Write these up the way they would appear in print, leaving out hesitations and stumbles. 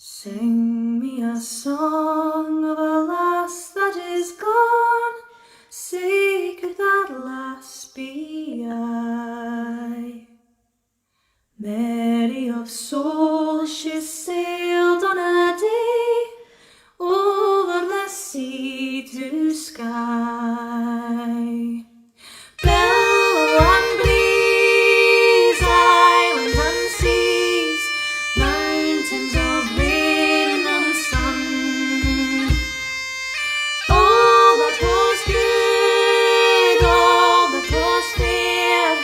Sing me a song of a lass that is gone, say could that lass be I? Merry of soul, she sailed on a day over the sea to sky. Bell and breeze, island and seas, mountains of rain and sun, all that was good, all that was fair,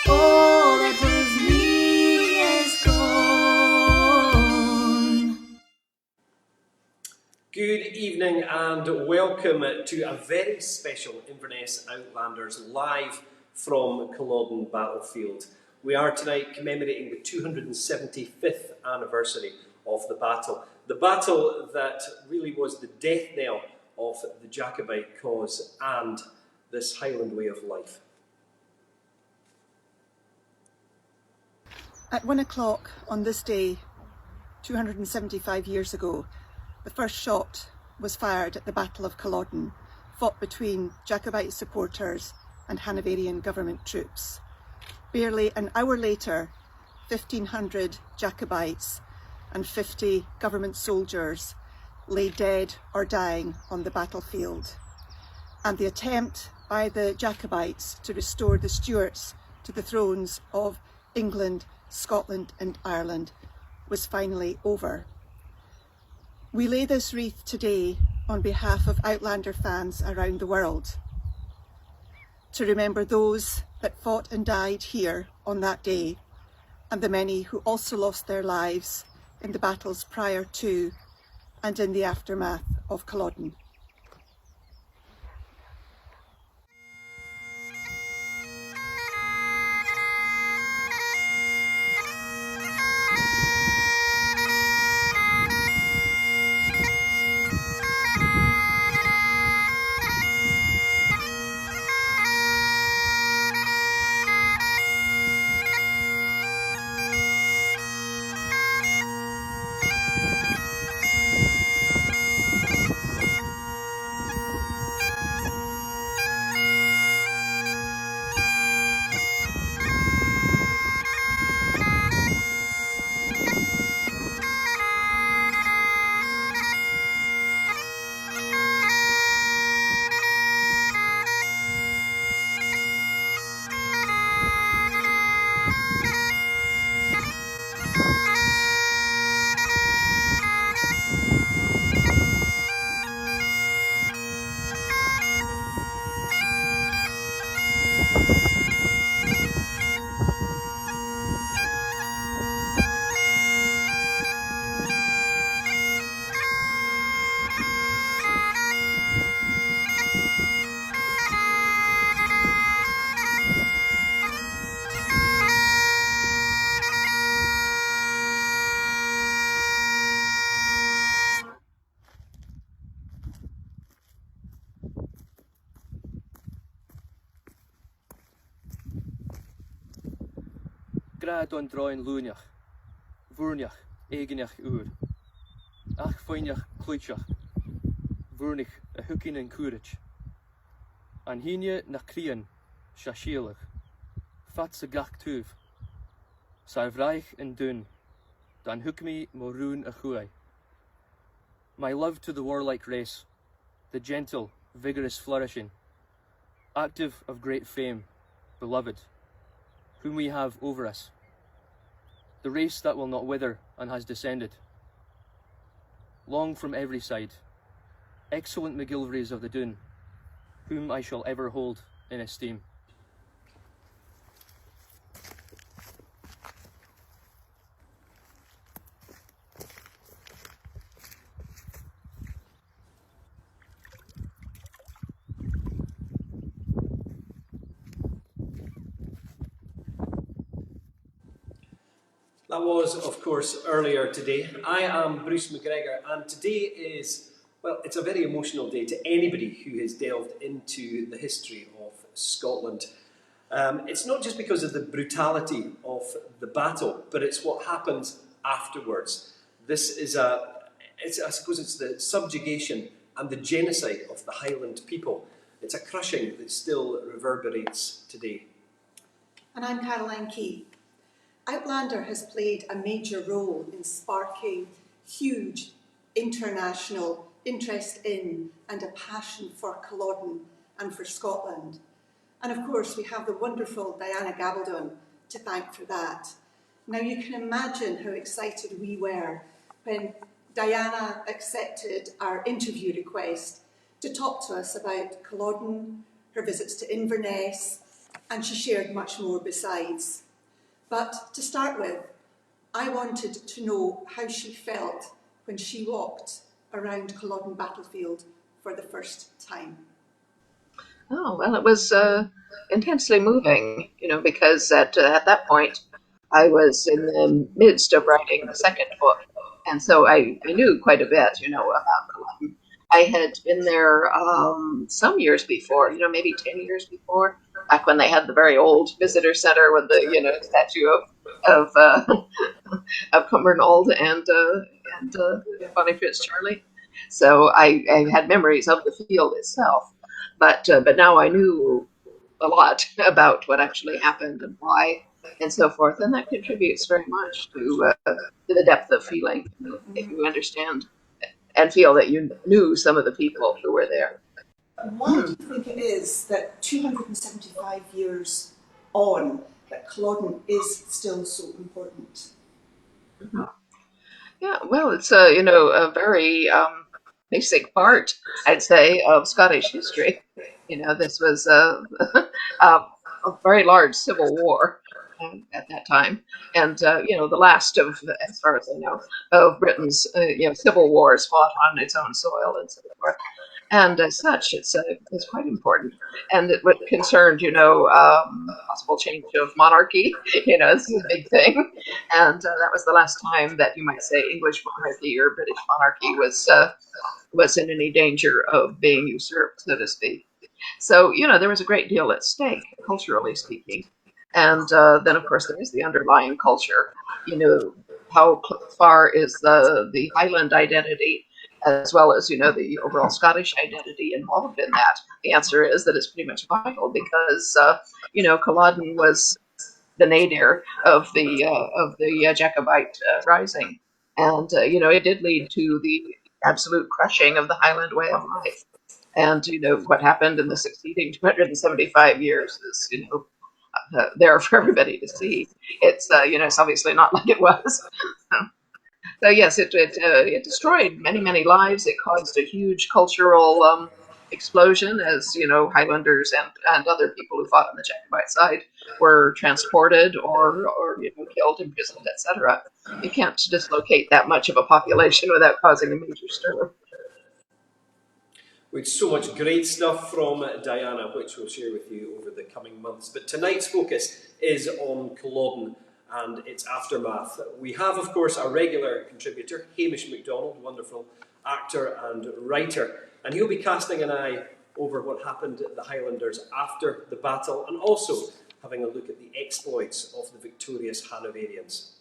all that was me is gone. Good evening and welcome to a very special Inverness Outlanders live from Culloden Battlefield. We are tonight commemorating the 275th anniversary of the battle. The battle that really was the death knell of the Jacobite cause and this Highland way of life. At 1 o'clock on this day, 275 years ago, the first shot was fired at the Battle of Culloden, fought between Jacobite supporters and Hanoverian government troops. Barely an hour later, 1,500 Jacobites and 50 government soldiers lay dead or dying on the battlefield. And the attempt by the Jacobites to restore the Stuarts to the thrones of England, Scotland and Ireland was finally over. We lay this wreath today on behalf of Outlander fans around the world, to remember those that fought and died here on that day, and the many who also lost their lives in the battles prior to and in the aftermath of Culloden. Grad on droin lúneach, bhúrneach, éigeneach úr. Ach foineach clúiteach, bhúrneach a hucin an cúrich. An híne na crían, sa síalach, fat sa gach túf. Sa vraich and dún, dan hucmi morún a chuai. My love to the warlike race, the gentle, vigorous flourishing, active of great fame, beloved, whom we have over us, the race that will not wither and has descended. Long from every side, excellent MacGillivrays of the Doon, whom I shall ever hold in esteem. That was, of course, earlier today. I am Bruce McGregor, and today is, well, it's a very emotional day to anybody who has delved into the history of Scotland. It's not just because of the brutality of the battle, but it's what happens afterwards. This is I suppose it's the subjugation and the genocide of the Highland people. It's a crushing that still reverberates today. And I'm Caroline Key. Outlander has played a major role in sparking huge international interest in and a passion for Culloden and for Scotland. And of course, we have the wonderful Diana Gabaldon to thank for that. Now you can imagine how excited we were when Diana accepted our interview request to talk to us about Culloden, her visits to Inverness, and she shared much more besides. But to start with, I wanted to know how she felt when she walked around Culloden Battlefield for the first time. Oh, well, it was intensely moving, because at that point I was in the midst of writing the second book. And so I knew quite a bit, about Culloden. I had been there some years before, maybe 10 years before, back when they had the very old visitor center with the, statue of Cumbernauld and Bonnie Fitzcharlie. So I had memories of the field itself, but now I knew a lot about what actually happened and why and so forth, and that contributes very much to the depth of feeling, if you understand and feel that you knew some of the people who were there. Why do you think it is that 275 years on, that Culloden is still so important? Yeah, well, it's a very basic part, I'd say, of Scottish history. This was a very large civil war at that time, and the last of, as far as I know, of Britain's civil wars fought on its own soil and so forth. And as such, it's quite important, and it concerned possible change of monarchy. This is a big thing, and that was the last time that you might say English monarchy or British monarchy was in any danger of being usurped, so to speak. So there was a great deal at stake, culturally speaking, and then of course there is the underlying culture. How far is the Highland identity, as well as the overall Scottish identity involved in that? The answer is that it's pretty much vital, because Culloden was the nadir of the Jacobite rising, and it did lead to the absolute crushing of the Highland way of life. And what happened in the succeeding 275 years is there for everybody to see. It's it's obviously not like it was. So yes, it destroyed many lives. It caused a huge cultural explosion, as Highlanders and other people who fought on the Jacobite side were transported or killed, imprisoned, etc. You can't dislocate that much of a population without causing a major stir. We had so much great stuff from Diana, which we'll share with you over the coming months. But tonight's focus is on Culloden and its aftermath. We have, of course, our regular contributor, Hamish MacDonald, wonderful actor and writer, and he'll be casting an eye over what happened at the Highlanders after the battle, and also having a look at the exploits of the victorious Hanoverians.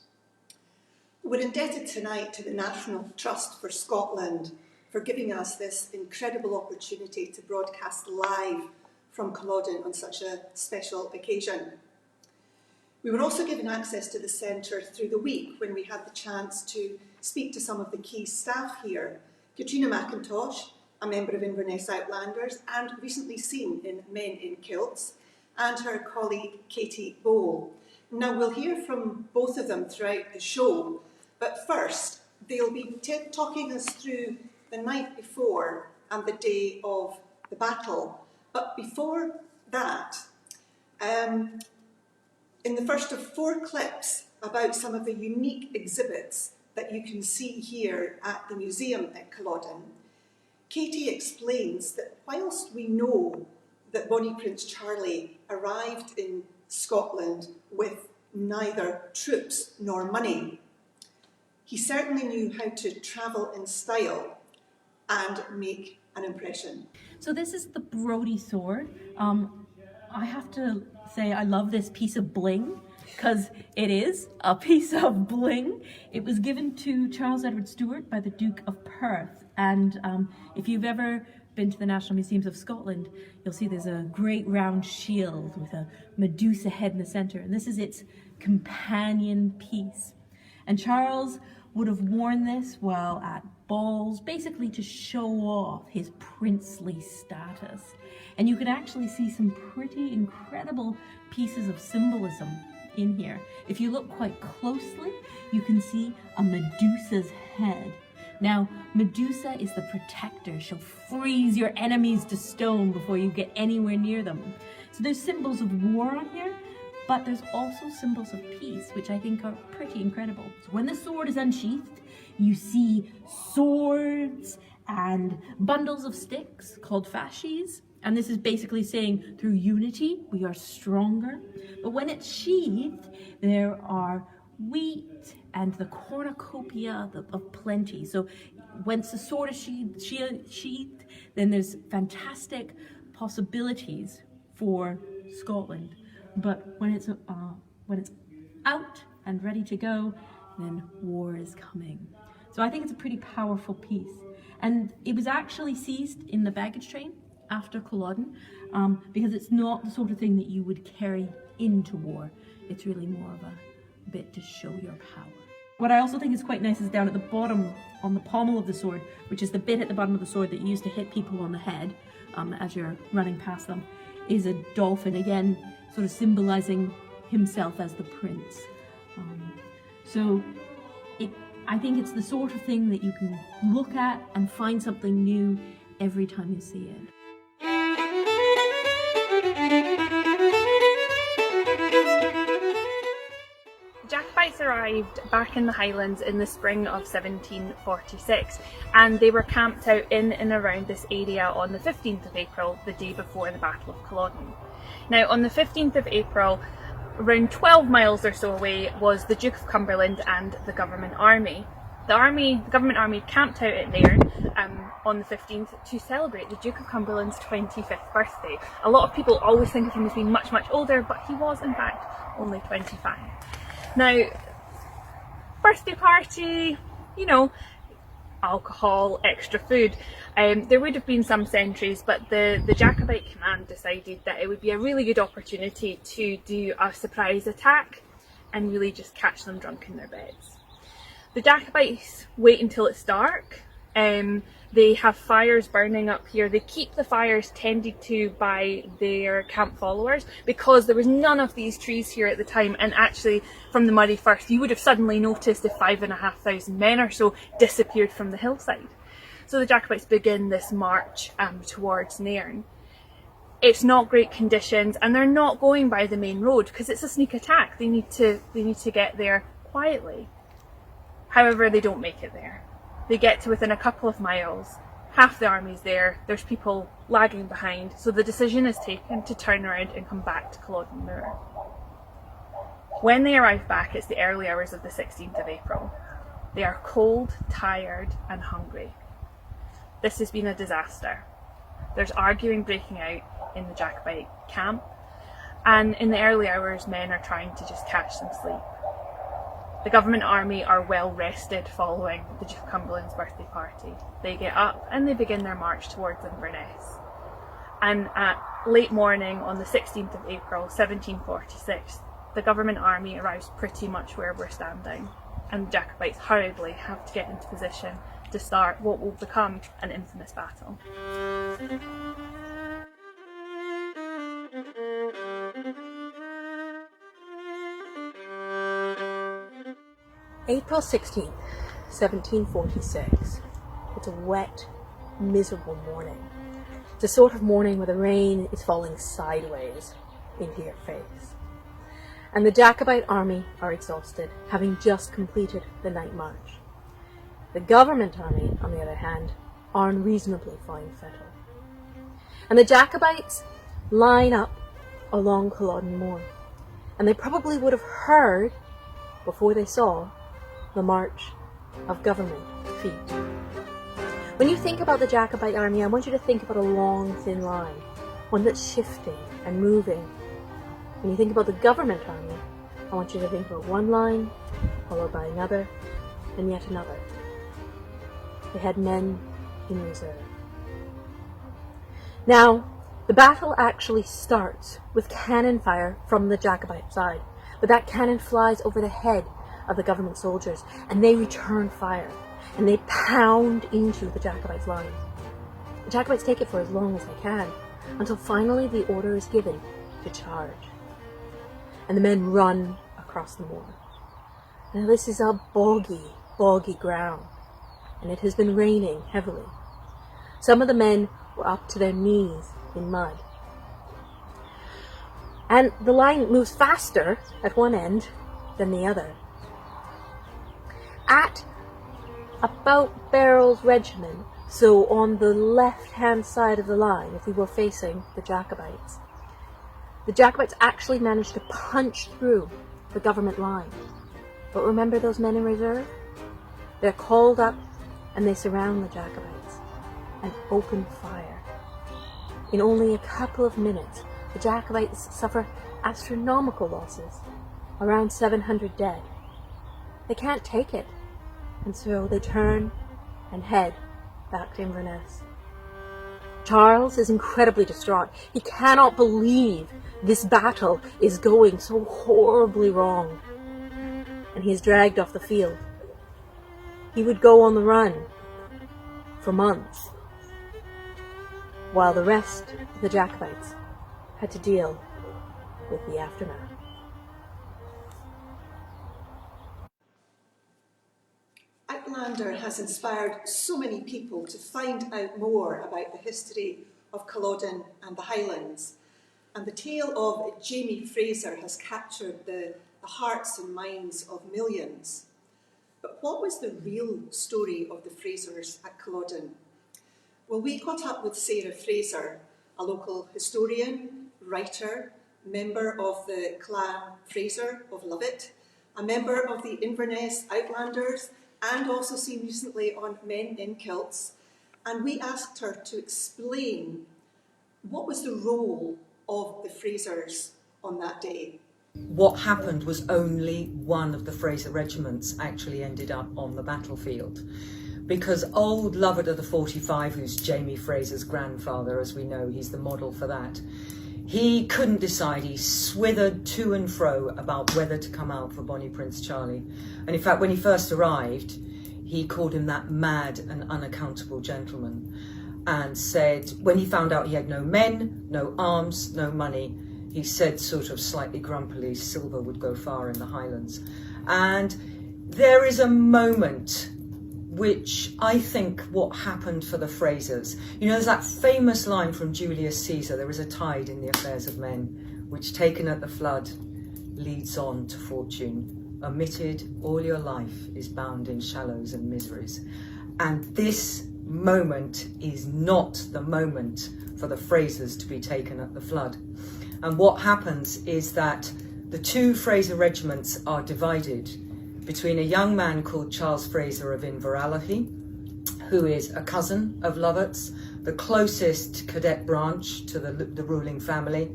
We're indebted tonight to the National Trust for Scotland for giving us this incredible opportunity to broadcast live from Culloden on such a special occasion. We were also given access to the centre through the week when we had the chance to speak to some of the key staff here. Katrina McIntosh, a member of Inverness Outlanders and recently seen in Men in Kilts, and her colleague Katie Bowl. Now we'll hear from both of them throughout the show, but first they'll be talking us through the night before and the day of the battle. But before that, in the first of 4 clips about some of the unique exhibits that you can see here at the museum at Culloden, Katie explains that whilst we know that Bonnie Prince Charlie arrived in Scotland with neither troops nor money, he certainly knew how to travel in style and make an impression. So this is the Brodie sword. I have to say I love this piece of bling. because it is a piece of bling. It was given to Charles Edward Stuart by the Duke of Perth, and if you've ever been to the National Museums of Scotland, you'll see there's a great round shield with a Medusa head in the centre, and this is its companion piece. And Charles would have worn this while at balls, basically to show off his princely status. And you can actually see some pretty incredible pieces of symbolism in here. If you look quite closely, you can see a Medusa's head. Now, Medusa is the protector. She'll freeze your enemies to stone before you get anywhere near them. So there's symbols of war on here, but there's also symbols of peace, which I think are pretty incredible. So when the sword is unsheathed, you see swords and bundles of sticks called fasces. And this is basically saying through unity, we are stronger. But when it's sheathed, there are wheat and the cornucopia of plenty. So once the sword is sheathed, then there's fantastic possibilities for Scotland. But when it's out and ready to go, then war is coming. So I think it's a pretty powerful piece. And it was actually seized in the baggage train after Culloden, because it's not the sort of thing that you would carry into war. It's really more of a bit to show your power. What I also think is quite nice is down at the bottom, on the pommel of the sword, which is the bit at the bottom of the sword that you use to hit people on the head as you're running past them, is a dolphin, again, sort of symbolizing himself as the prince. I think it's the sort of thing that you can look at and find something new every time you see it. Jacobites arrived back in the Highlands in the spring of 1746, and they were camped out in and around this area on the 15th of April, the day before the Battle of Culloden. Now, on the 15th of April, around 12 miles or so away, was the Duke of Cumberland and the government army. The government army camped out at Nairn on the 15th to celebrate the Duke of Cumberland's 25th birthday. A lot of people always think of him as being much, much older, but he was in fact only 25. Now, birthday party, you know, alcohol, extra food. There would have been some sentries, but the Jacobite command decided that it would be a really good opportunity to do a surprise attack and really just catch them drunk in their beds. The Jacobites wait until it's dark. They have fires burning up here. They keep the fires tended to by their camp followers because there was none of these trees here at the time, and actually from the Murray Firth you would have suddenly noticed if 5,500 men or so disappeared from the hillside. So the Jacobites begin this march towards Nairn. It's not great conditions, and they're not going by the main road because it's a sneak attack. They need to get there quietly. However, they don't make it there. They get to within a couple of miles, half the army's there, there's people lagging behind, so the decision is taken to turn around and come back to Culloden Moor. When they arrive back, it's the early hours of the 16th of April. They are cold, tired and hungry. This has been a disaster. There's arguing breaking out in the Jacobite camp, and in the early hours men are trying to just catch some sleep. The government army are well rested following the Duke of Cumberland's birthday party. They get up and they begin their march towards Inverness. And at late morning on the 16th of April 1746, the government army arrives pretty much where we're standing, and the Jacobites hurriedly have to get into position to start what will become an infamous battle. April 16th, 1746. It's a wet, miserable morning. It's a sort of morning where the rain is falling sideways into your face. And the Jacobite army are exhausted, having just completed the night march. The government army, on the other hand, are in reasonably fine fettle. And the Jacobites line up along Culloden Moor. And they probably would have heard, before they saw, the march of government feet. When you think about the Jacobite army, I want you to think about a long, thin line, one that's shifting and moving. When you think about the government army, I want you to think about one line, followed by another, and yet another. They had men in reserve. Now, the battle actually starts with cannon fire from the Jacobite side, but that cannon flies over the head of the government soldiers, and they return fire, and they pound into the Jacobites' lines. The Jacobites take it for as long as they can, until finally the order is given to charge. And the men run across the moor. Now this is a boggy ground, and it has been raining heavily. Some of the men were up to their knees in mud. And the line moves faster at one end than the other. At about Barrel's regiment, so on the left-hand side of the line, if we were facing the Jacobites actually managed to punch through the government line. But remember those men in reserve? They're called up and they surround the Jacobites and open fire. In only a couple of minutes, the Jacobites suffer astronomical losses, around 700 dead. They can't take it, and so they turn and head back to Inverness. Charles is incredibly distraught. He cannot believe this battle is going so horribly wrong, and he is dragged off the field. He would go on the run for months, while the rest of the Jacobites had to deal with the aftermath. Outlander has inspired so many people to find out more about the history of Culloden and the Highlands. And the tale of Jamie Fraser has captured the hearts and minds of millions. But what was the real story of the Frasers at Culloden? Well, we caught up with Sarah Fraser, a local historian, writer, member of the Clan Fraser of Lovat, a member of the Inverness Outlanders, and also seen recently on Men in Kilts. And we asked her to explain what was the role of the Frasers on that day. What happened was only one of the Fraser regiments actually ended up on the battlefield, because old Lovat of the 45, who's Jamie Fraser's grandfather, as we know, he's the model for that, he couldn't decide. He swithered to and fro about whether to come out for Bonnie Prince Charlie. And in fact, when he first arrived, he called him that mad and unaccountable gentleman, and said, when he found out he had no men, no arms, no money, he said sort of slightly grumpily, silver would go far in the Highlands. And there is a moment which I think what happened for the Frasers. You know, there's that famous line from Julius Caesar, there is a tide in the affairs of men, which taken at the flood leads on to fortune. Omitted, all your life is bound in shallows and miseries. And this moment is not the moment for the Frasers to be taken at the flood. And what happens is that the two Fraser regiments are divided between a young man called Charles Fraser of Inverallie, who is a cousin of Lovat's, the closest cadet branch to the ruling family,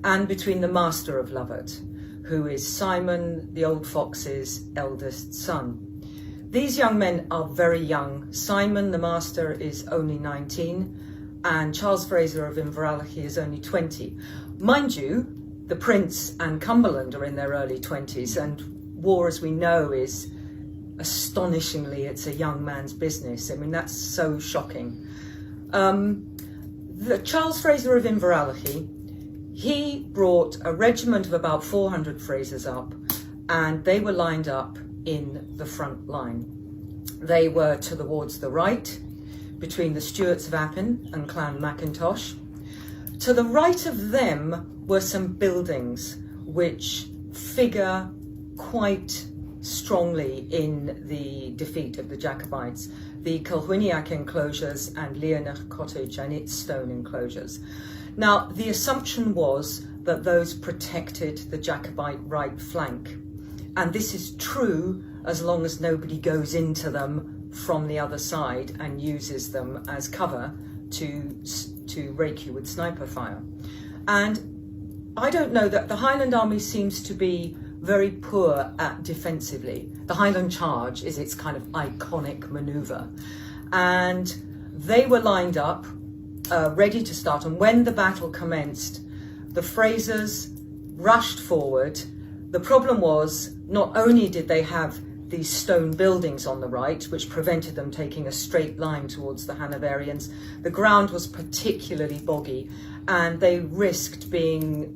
and between the master of Lovat, who is Simon the Old Fox's eldest son. These young men are very young. Simon, the master, is only 19, and Charles Fraser of Inverallie is only 20. Mind you, the Prince and Cumberland are in their early 20s, and war, as we know, is astonishingly, it's a young man's business. I mean, that's so shocking. The Charles Fraser of Inverallie, he brought a regiment of about 400 Frasers up, and they were lined up in the front line. They were towards the right, between the Stuarts of Appin and Clan Mackintosh. To the right of them were some buildings which figure quite strongly in the defeat of the Jacobites, the Culloden enclosures and Leonach Cottage and its stone enclosures. Now, the assumption was that those protected the Jacobite right flank, and this is true as long as nobody goes into them from the other side and uses them as cover to rake you with sniper fire. And I don't know, that the Highland Army seems to be very poor at defensively. The Highland Charge is its kind of iconic manoeuvre. And they were lined up, ready to start. And when the battle commenced, the Frasers rushed forward. The problem was, not only did they have these stone buildings on the right, which prevented them taking a straight line towards the Hanoverians, the ground was particularly boggy, and they risked being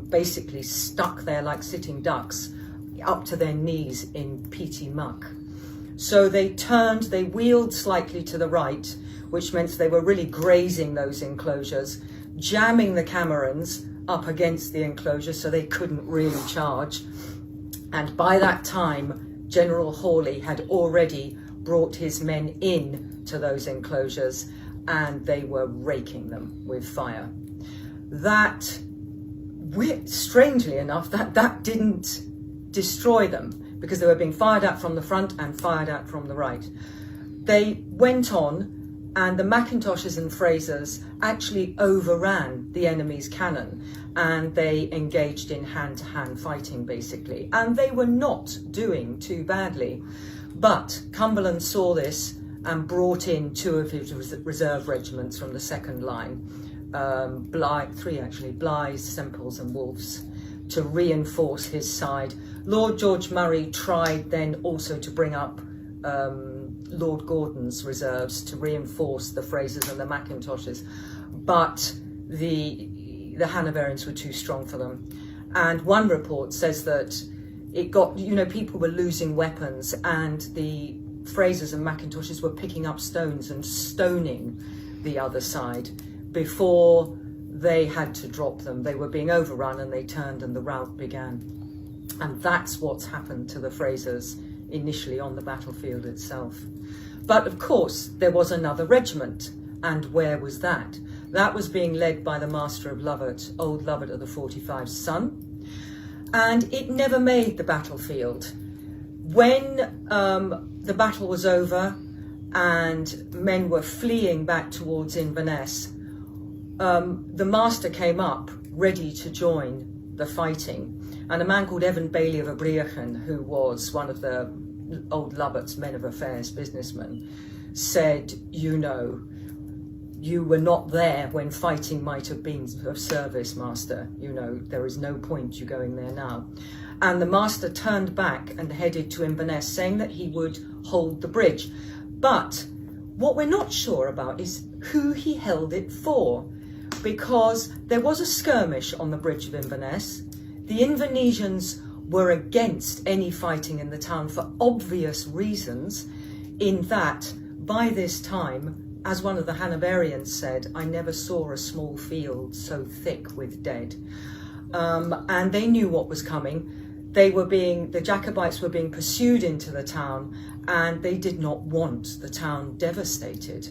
basically stuck there like sitting ducks, up to their knees in peaty muck. So they turned, they wheeled slightly to the right, which meant they were really grazing those enclosures, jamming the Camerons up against the enclosures so they couldn't really charge. And by that time, General Hawley had already brought his men in to those enclosures, and they were raking them with fire. That, strangely enough, that didn't destroy them, because they were being fired at from the front and fired at from the right. They went on, and the Macintoshes and Frasers actually overran the enemy's cannon, and they engaged in hand-to-hand fighting, basically. And they were not doing too badly. But Cumberland saw this and brought in 2 of his reserve regiments from the second line, 3 actually, Blythes, Semples and Wolfes, to reinforce his side. Lord George Murray tried then also to bring up Lord Gordon's reserves to reinforce the Frasers and the Macintoshes, but the Hanoverians were too strong for them. And one report says that it got, people were losing weapons, and the Frasers and Macintoshes were picking up stones and stoning the other side before they had to drop them. They were being overrun, and they turned, and the rout began. And that's what's happened to the Frasers initially on the battlefield itself. But of course, there was another regiment, and where was that? That was being led by the Master of Lovat, old Lovat of the 45's son, and it never made the battlefield. When the battle was over and men were fleeing back towards Inverness, the Master came up ready to join the fighting, and a man called Evan Bailey of Abriachan, who was one of the old Lovat's men of affairs businessmen, said, you were not there when fighting might have been of service, Master. There is no point you going there now. And the Master turned back and headed to Inverness, saying that he would hold the bridge. But what we're not sure about is who he held it for, because there was a skirmish on the bridge of Inverness. The Invernessians were against any fighting in the town for obvious reasons, in that by this time, as one of the Hanoverians said, I never saw a small field so thick with dead. And they knew what was coming. The Jacobites were being pursued into the town, and they did not want the town devastated.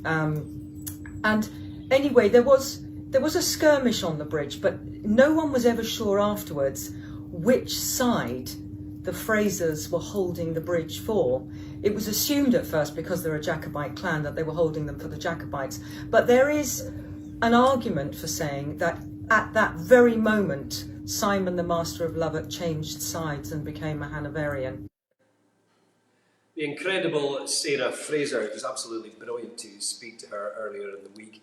And anyway, there was a skirmish on the bridge, but no one was ever sure afterwards which side the Frasers were holding the bridge for. It was assumed at first, because they're a Jacobite clan, that they were holding them for the Jacobites. But there is an argument for saying that at that very moment, Simon, the Master of Lovat, changed sides and became a Hanoverian. The incredible Sarah Fraser. It was absolutely brilliant to speak to her earlier in the week.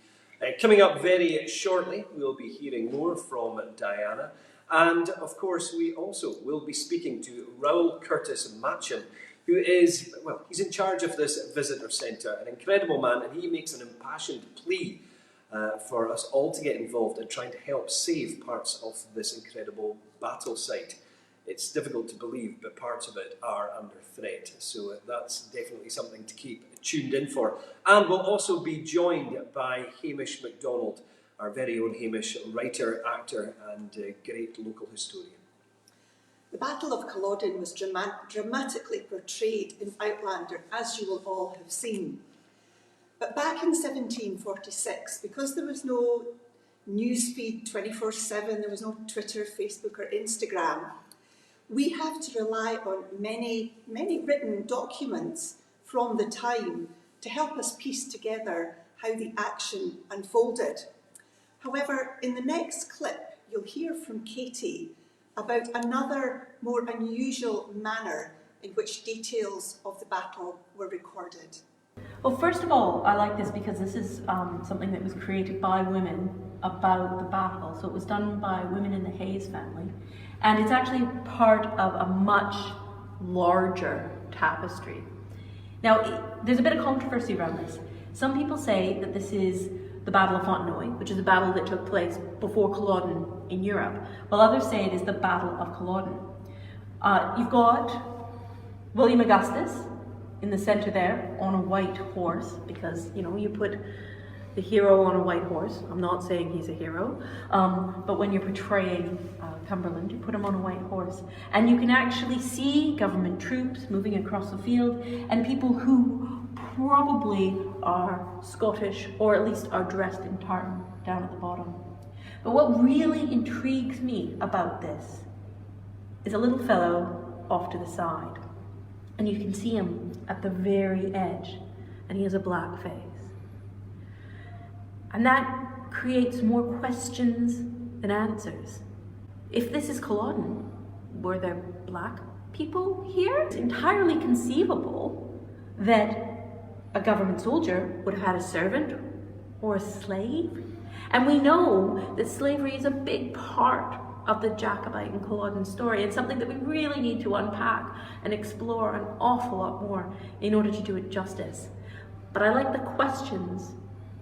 Coming up very shortly, we'll be hearing more from Diana. And of course, we also will be speaking to Raoul Curtis Matcham, who is, he's in charge of this visitor centre, an incredible man, and he makes an impassioned plea for us all to get involved in trying to help save parts of this incredible battle site. It's difficult to believe, but parts of it are under threat, so that's definitely something to keep tuned in for. And we'll also be joined by Hamish MacDonald, our very own Hamish, writer, actor and great local historian. The Battle of Culloden was dramatically portrayed in Outlander, as you will all have seen. But back in 1746, because there was no newsfeed 24/7, there was no Twitter, Facebook or Instagram, we have to rely on many written documents from the time to help us piece together how the action unfolded. However, in the next clip, you'll hear from Katie about another more unusual manner in which details of the battle were recorded. Well, first of all, I like this because this is something that was created by women about the battle. So it was done by women in the Hayes family. And it's actually part of a much larger tapestry. Now, there's a bit of controversy around this. Some people say that this is the Battle of Fontenoy, which is a battle that took place before Culloden in Europe, while others say it is the Battle of Culloden. You've got William Augustus in the centre there on a white horse, because, you know, you put the hero on a white horse. I'm not saying he's a hero, but when you're portraying Cumberland, you put him on a white horse. And you can actually see government troops moving across the field and people who probably are Scottish, or at least are dressed in tartan down at the bottom. But what really intrigues me about this is a little fellow off to the side. And you can see him at the very edge, and he has a black face. And that creates more questions than answers. If this is Culloden, were there black people here? It's entirely conceivable that a government soldier would have had a servant or a slave. And we know that slavery is a big part of the Jacobite and Culloden story, and something that we really need to unpack and explore an awful lot more in order to do it justice. But I like the questions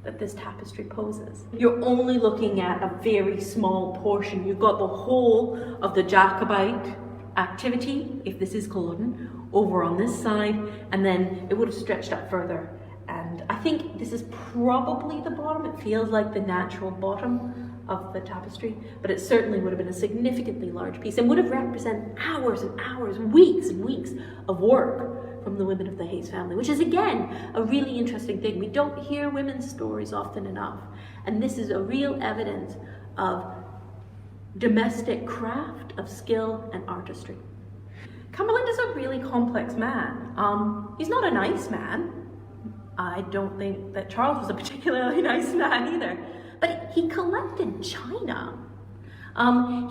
that this tapestry poses. You're only looking at a very small portion. You've got the whole of the Jacobite activity, if this is Culloden, over on this side, and then it would have stretched up further. And I think this is probably the bottom. It feels like the natural bottom of the tapestry, but it certainly would have been a significantly large piece and would have represented hours and hours, weeks and weeks of work from the women of the Hayes family, which is again a really interesting thing. We don't hear women's stories often enough, and this is a real evidence of domestic craft, of skill and artistry. Cumberland is a really complex man. He's not a nice man. I don't think that Charles was a particularly nice man either. But he collected china.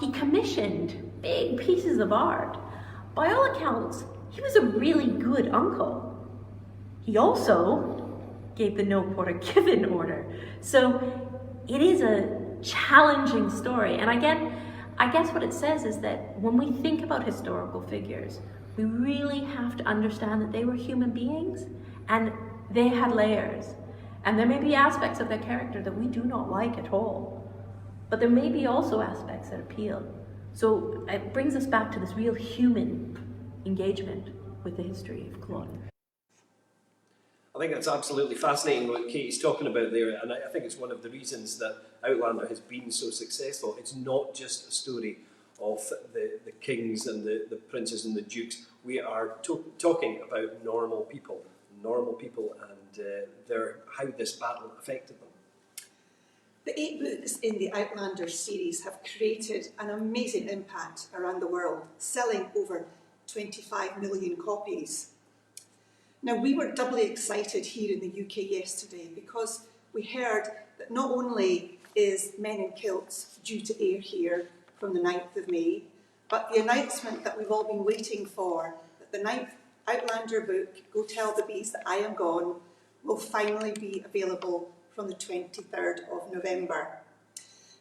He commissioned big pieces of art. By all accounts, he was a really good uncle. He also gave the no quarter given order. So it is a challenging story. And again, I guess what it says is that when we think about historical figures, we really have to understand that they were human beings and they had layers. And there may be aspects of their character that we do not like at all, but there may be also aspects that appeal. So it brings us back to this real human engagement with the history of Culloden. I think that's absolutely fascinating what Katie's talking about there, and I think it's one of the reasons that Outlander has been so successful. It's not just a story of the kings and the princes and the dukes. We are talking about normal people and how this battle affected them. The 8 books in the Outlanders series have created an amazing impact around the world, selling over 25 million copies. Now, we were doubly excited here in the UK yesterday because we heard that not only is Men in Kilts due to air here from the 9th of May, but the announcement that we've all been waiting for, that the 9th Outlander book, Go Tell the Bees That I Am Gone, will finally be available from the 23rd of November.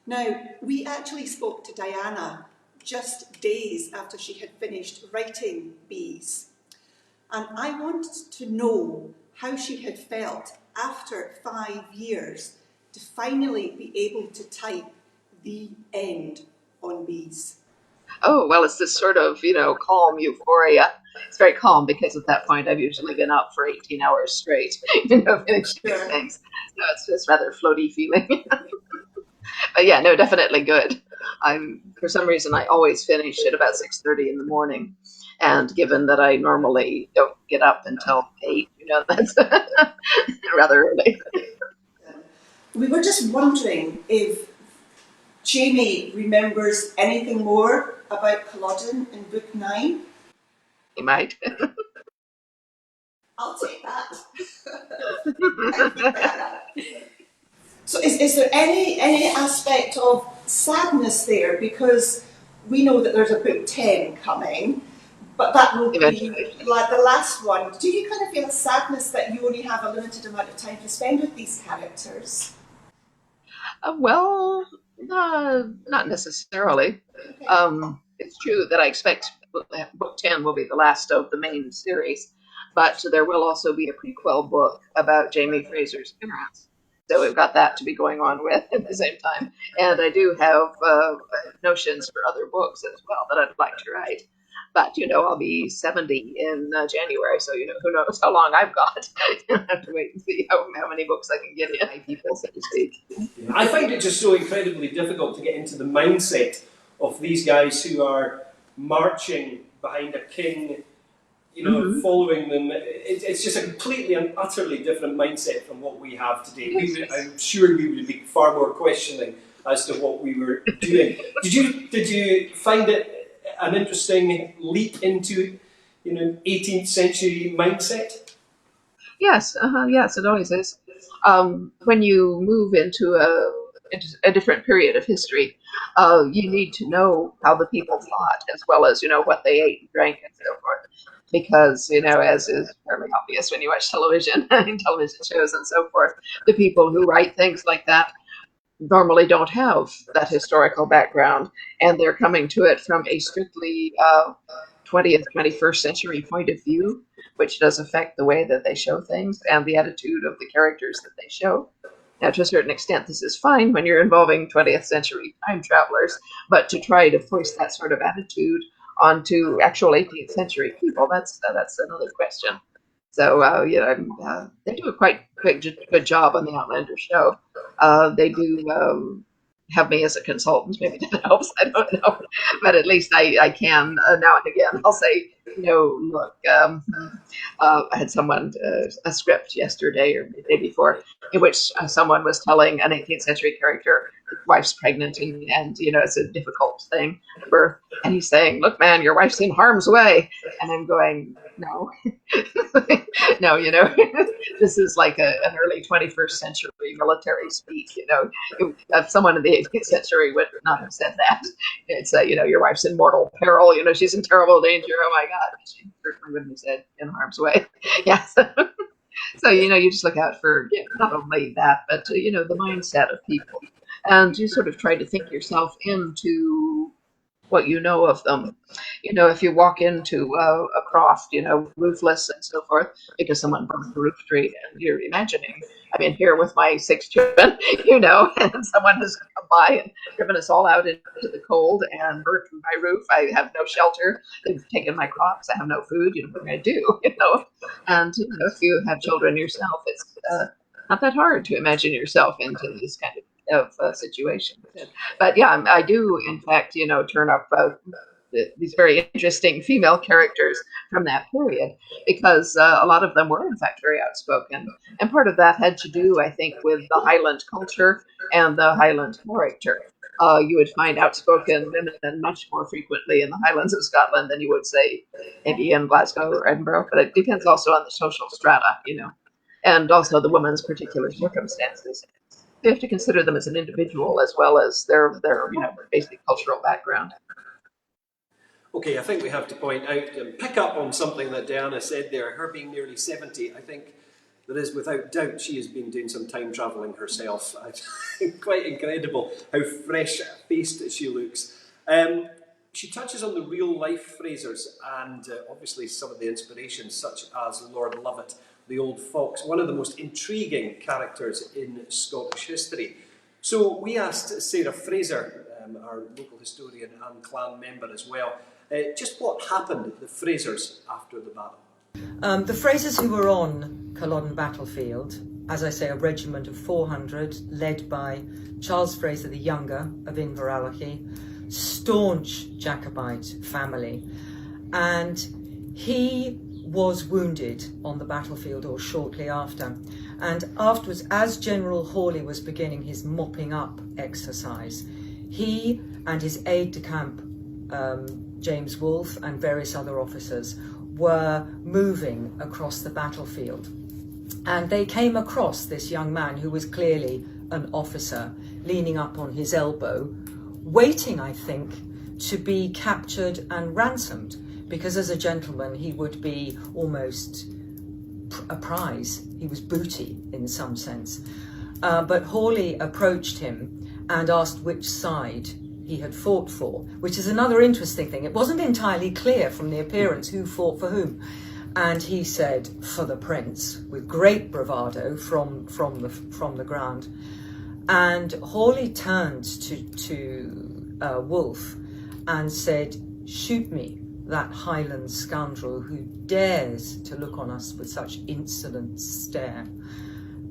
Now, we actually spoke to Diana just days after she had finished writing Bees, and I wanted to know how she had felt after 5 years to finally be able to type the end on Bees. Oh, well, it's this sort of, calm euphoria. It's very calm because at that point I've usually been up for 18 hours straight, finishing things. So it's just rather floaty feeling. But yeah, no, definitely good. For some reason, I always finish at about 6:30 in the morning. And given that I normally don't get up until 8, that's rather early. We were just wondering if Jamie remembers anything more about Culloden in Book 9. He might. I'll take that. So is there any aspect of sadness there? Because we know that there's a book 10 coming, but that will be like the last one. Do you kind of feel a sadness that you only have a limited amount of time to spend with these characters? Well, not necessarily. Okay. It's true that I expect book 10 will be the last of the main series, but there will also be a prequel book about Jamie Fraser's parents. So we've got that to be going on with at the same time. And I do have notions for other books as well that I'd like to write. But, I'll be 70 in January, so, who knows how long I've got. I have to wait and see how many books I can get in my people, so to speak. I find it just so incredibly difficult to get into the mindset of these guys who are marching behind a king, following them. It's just a completely and utterly different mindset from what we have today. I'm sure we would be far more questioning as to what we were doing. Did you find it an interesting leap into 18th century mindset? Yes, yes, it always is. When you move into a different period of history, you need to know how the people thought, as well as what they ate and drank and so forth. Because as is fairly obvious when you watch television and television shows and so forth, the people who write things like that normally don't have that historical background, and they're coming to it from a strictly 20th, 21st century point of view, which does affect the way that they show things and the attitude of the characters that they show. Now, to a certain extent, this is fine when you're involving 20th century time travelers, but to try to foist that sort of attitude onto actual 18th century people, that's another question. So, they do a quite good job on the Outlander show. They do have me as a consultant. Maybe that helps. I don't know. But at least I can now and again. I'll say, look, I had someone, a script yesterday or the day before, in which someone was telling an 18th century character, his wife's pregnant and it's a difficult thing to birth. And he's saying, look, man, your wife's in harm's way. And I'm going, no, no, this is like an early 21st century military speak. If someone in the 18th century would not have said that. It's your wife's in mortal peril. She's in terrible danger. Oh my God, she certainly wouldn't have said in harm's way. Yeah. So you just look out for not only that, but the mindset of people, and you sort of try to think yourself into what you know of them. If you walk into a croft, roofless and so forth, because someone broke the roof tree, and you're imagining, I'm in here with my 6 children, and someone has come by and driven us all out into the cold and burnt my roof. I have no shelter. They've taken my crops. I have no food. What am I going to do? And if you have children yourself, it's not that hard to imagine yourself into this kind of situation. But yeah, I do, in fact, turn up these very interesting female characters from that period, because a lot of them were, in fact, very outspoken. And part of that had to do, I think, with the Highland culture and the Highland character. You would find outspoken women much more frequently in the Highlands of Scotland than you would, say, maybe in Glasgow or Edinburgh. But it depends also on the social strata, and also the woman's particular circumstances. You have to consider them as an individual as well as their basic cultural background. Okay, I think we have to point out and pick up on something that Diana said there. Her being nearly 70, I think there is without doubt she has been doing some time travelling herself. Quite incredible how fresh-faced she looks. She touches on the real-life Frasers and obviously some of the inspirations, such as Lord Lovat, the old fox, one of the most intriguing characters in Scottish history. So we asked Sarah Fraser, our local historian and clan member as well, just what happened to the Frasers after the battle. The Frasers who were on Culloden Battlefield, as I say, a regiment of 400, led by Charles Fraser the Younger of Inverallochie, staunch Jacobite family, and he was wounded on the battlefield or shortly after. And afterwards, as General Hawley was beginning his mopping up exercise, he and his aide-de-camp, James Wolfe, and various other officers were moving across the battlefield. And they came across this young man who was clearly an officer, leaning up on his elbow, waiting, I think, to be captured and ransomed, because as a gentleman he would be almost a prize. He was booty in some sense. But Hawley approached him and asked which side he had fought for, which is another interesting thing. It wasn't entirely clear from the appearance who fought for whom. And he said, for the prince, with great bravado from the ground. And Hawley turned to Wolfe and said, shoot me that Highlands scoundrel who dares to look on us with such insolent stare.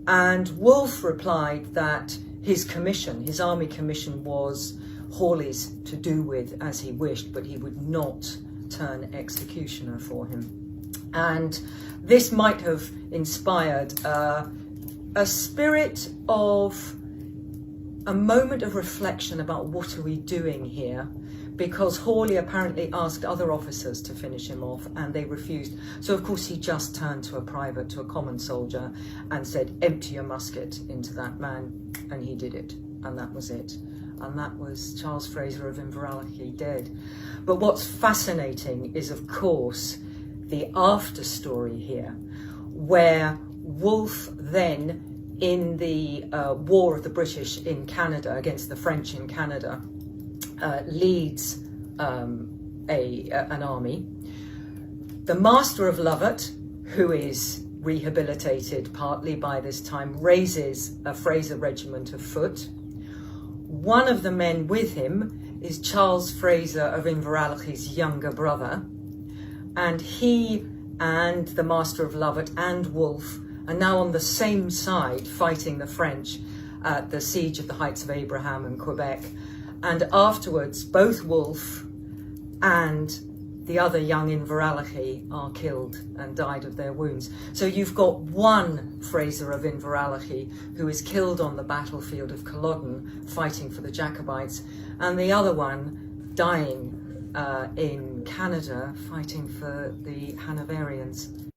And Wolfe replied that his commission, his army commission, was Hawley's to do with as he wished, but he would not turn executioner for him. And this might have inspired a spirit of a moment of reflection about what are we doing here, because Hawley apparently asked other officers to finish him off and they refused. So of course he just turned to a private, to a common soldier, and said, empty your musket into that man, and he did it, and that was it. And that was Charles Fraser of Inverallie dead. But what's fascinating is, of course, the after story here, where Wolfe then, in the war of the British in Canada against the French in Canada, leads an army. The Master of Lovat, who is rehabilitated partly by this time, raises a Fraser Regiment of foot. One of the men with him is Charles Fraser of Inverallie's younger brother, and he and the Master of Lovat and Wolfe are now on the same side fighting the French at the siege of the Heights of Abraham in Quebec. And afterwards, both Wolfe and the other young Inverallie are killed and died of their wounds. So you've got one Fraser of Inverallie who is killed on the battlefield of Culloden fighting for the Jacobites, and the other one dying in Canada fighting for the Hanoverians.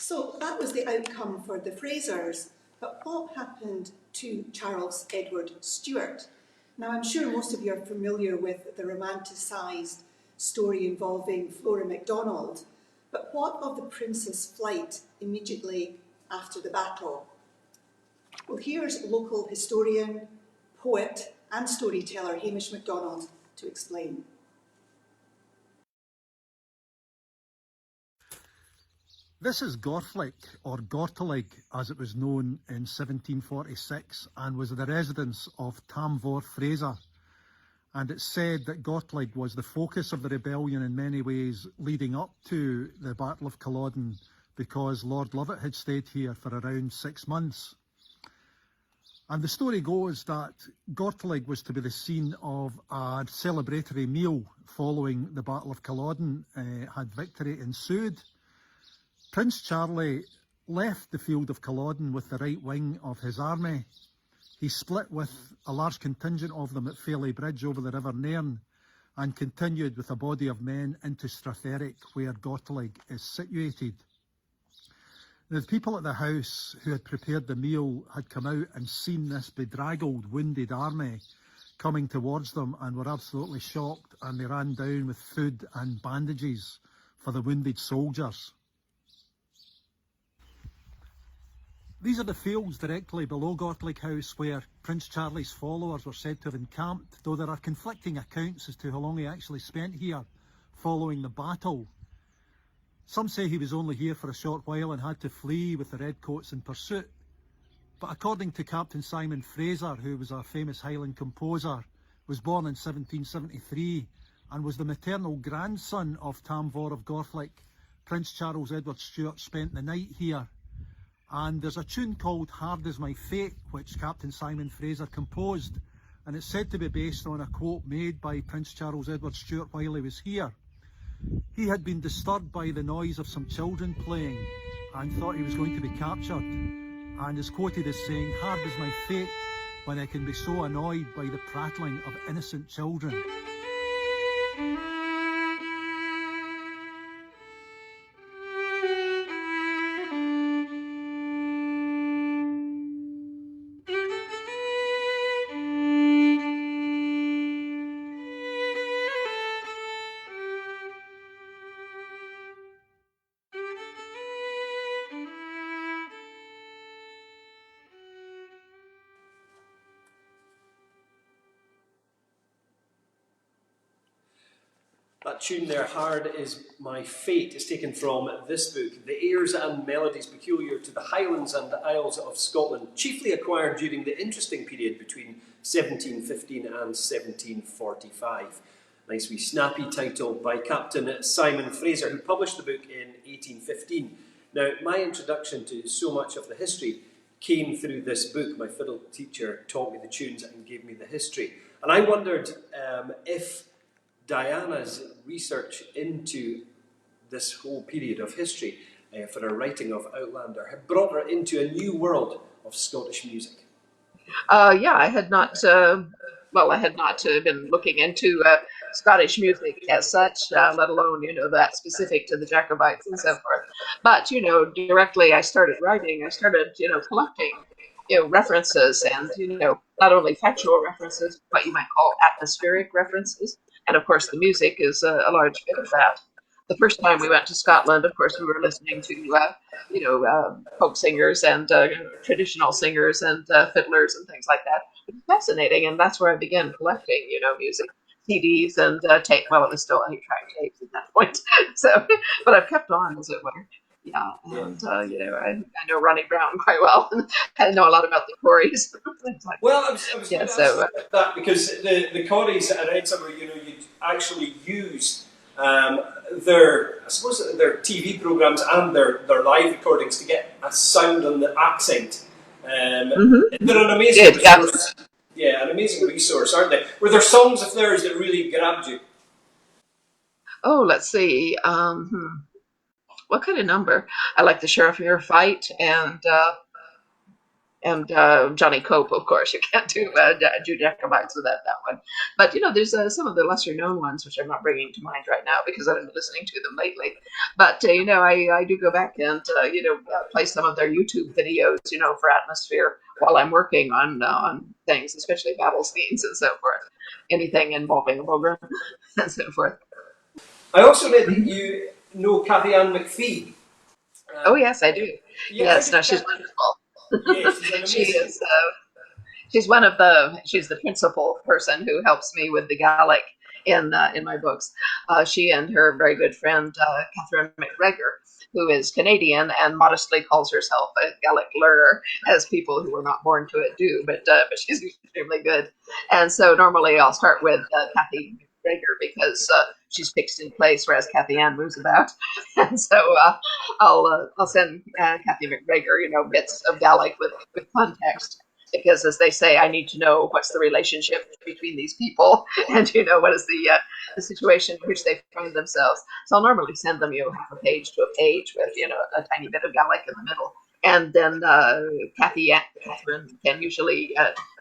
So that was the outcome for the Frasers, but what happened to Charles Edward Stuart? Now, I'm sure most of you are familiar with the romanticised story involving Flora MacDonald, but what of the Prince's flight immediately after the battle? Well, here's local historian, poet and storyteller Hamish MacDonald to explain. This is Gortlick, or Gortelig as it was known in 1746, and was the residence of Tamvor Fraser. And it's said that Gortlig was the focus of the rebellion in many ways leading up to the Battle of Culloden, because Lord Lovat had stayed here for around 6 months. And the story goes that Gortlig was to be the scene of a celebratory meal following the Battle of Culloden had victory ensued. Prince Charlie left the field of Culloden with the right wing of his army. He split with a large contingent of them at Fairley Bridge over the River Nairn and continued with a body of men into Stratherick, where Gortlig is situated. Now, the people at the house who had prepared the meal had come out and seen this bedraggled, wounded army coming towards them and were absolutely shocked, and they ran down with food and bandages for the wounded soldiers. These are the fields directly below Gortlig House where Prince Charlie's followers were said to have encamped, though there are conflicting accounts as to how long he actually spent here following the battle. Some say he was only here for a short while and had to flee with the Redcoats in pursuit. But according to Captain Simon Fraser, who was a famous Highland composer, was born in 1773 and was the maternal grandson of Tamvor of Gortlig, Prince Charles Edward Stuart spent the night here. And there's a tune called Hard Is My Fate, which Captain Simon Fraser composed, and it's said to be based on a quote made by Prince Charles Edward Stuart while he was here. He had been disturbed by the noise of some children playing and thought he was going to be captured, and is quoted as saying, "Hard is my fate when I can be so annoyed by the prattling of innocent children." That tune there, Hard Is My Fate, is taken from this book. The airs and melodies peculiar to the Highlands and Isles of Scotland, chiefly acquired during the interesting period between 1715 and 1745. Nice wee snappy title by Captain Simon Fraser, who published the book in 1815. Now, my introduction to so much of the history came through this book. My fiddle teacher taught me the tunes and gave me the history. And I wondered if Diana's research into this whole period of history for her writing of Outlander had brought her into a new world of Scottish music. Yeah, I had not. I had not been looking into Scottish music as such, let alone that specific to the Jacobites and so forth. But directly I started writing. I started collecting references and not only factual references, but you might call atmospheric references. And of course, the music is a large bit of that. The first time we went to Scotland, of course, we were listening to, folk singers and traditional singers and fiddlers and things like that. It was fascinating, and that's where I began collecting, music, CDs and tape. Well, it was still 8-track tapes at that point. So, but I've kept on, as it were. Yeah, and I know Ronnie Brown quite well, and I know a lot about the Corries. Well, I was going to ask that because the Corries, I read somewhere, you'd actually use their TV programs and their live recordings to get a sound on the accent. They're an amazing resource. Yeah, an amazing resource, aren't they? Were there songs of theirs that really grabbed you? Oh, let's see. What kind of number? I like the Sheriff of Your Fight and Johnny Cope, of course. You can't do Jacobites without that one. But there's some of the lesser known ones which I'm not bringing to mind right now because I've been listening to them lately. But I do go back and play some of their YouTube videos, for atmosphere while I'm working on things, especially battle scenes and so forth. Anything involving a bogra and so forth. I also read that you know Cathy Ann McPhee. Oh yes, I do. Yeah, yes, no, she's wonderful. Yeah, she's she's the principal person who helps me with the Gaelic in my books. She and her very good friend Catherine MacGregor, who is Canadian and modestly calls herself a Gaelic learner, as people who were not born to it do, but she's extremely good. And so normally I'll start with Cathy MacGregor because she's fixed in place, whereas Cathy Ann moves about. And so I'll send Cathy MacGregor, bits of Gaelic with context, because as they say, I need to know what's the relationship between these people, and what is the situation in which they find themselves. So I'll normally send them half a page to a page with a tiny bit of Gaelic in the middle. And then Catherine can usually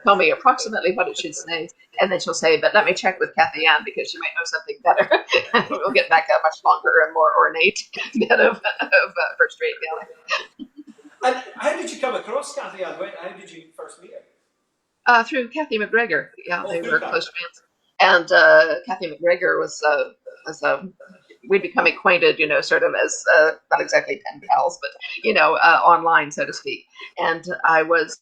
tell me approximately what it should say, and then she'll say, but let me check with Cathy Ann because she might know something better. And we'll get back a much longer and more ornate bit of first-rate Gaelic. And how did you come across Cathy Ann? How did you first meet her? Through Cathy MacGregor. Yeah, they were close friends. And Cathy MacGregor was we'd become acquainted, sort of as not exactly pen pals, but online, so to speak. And I was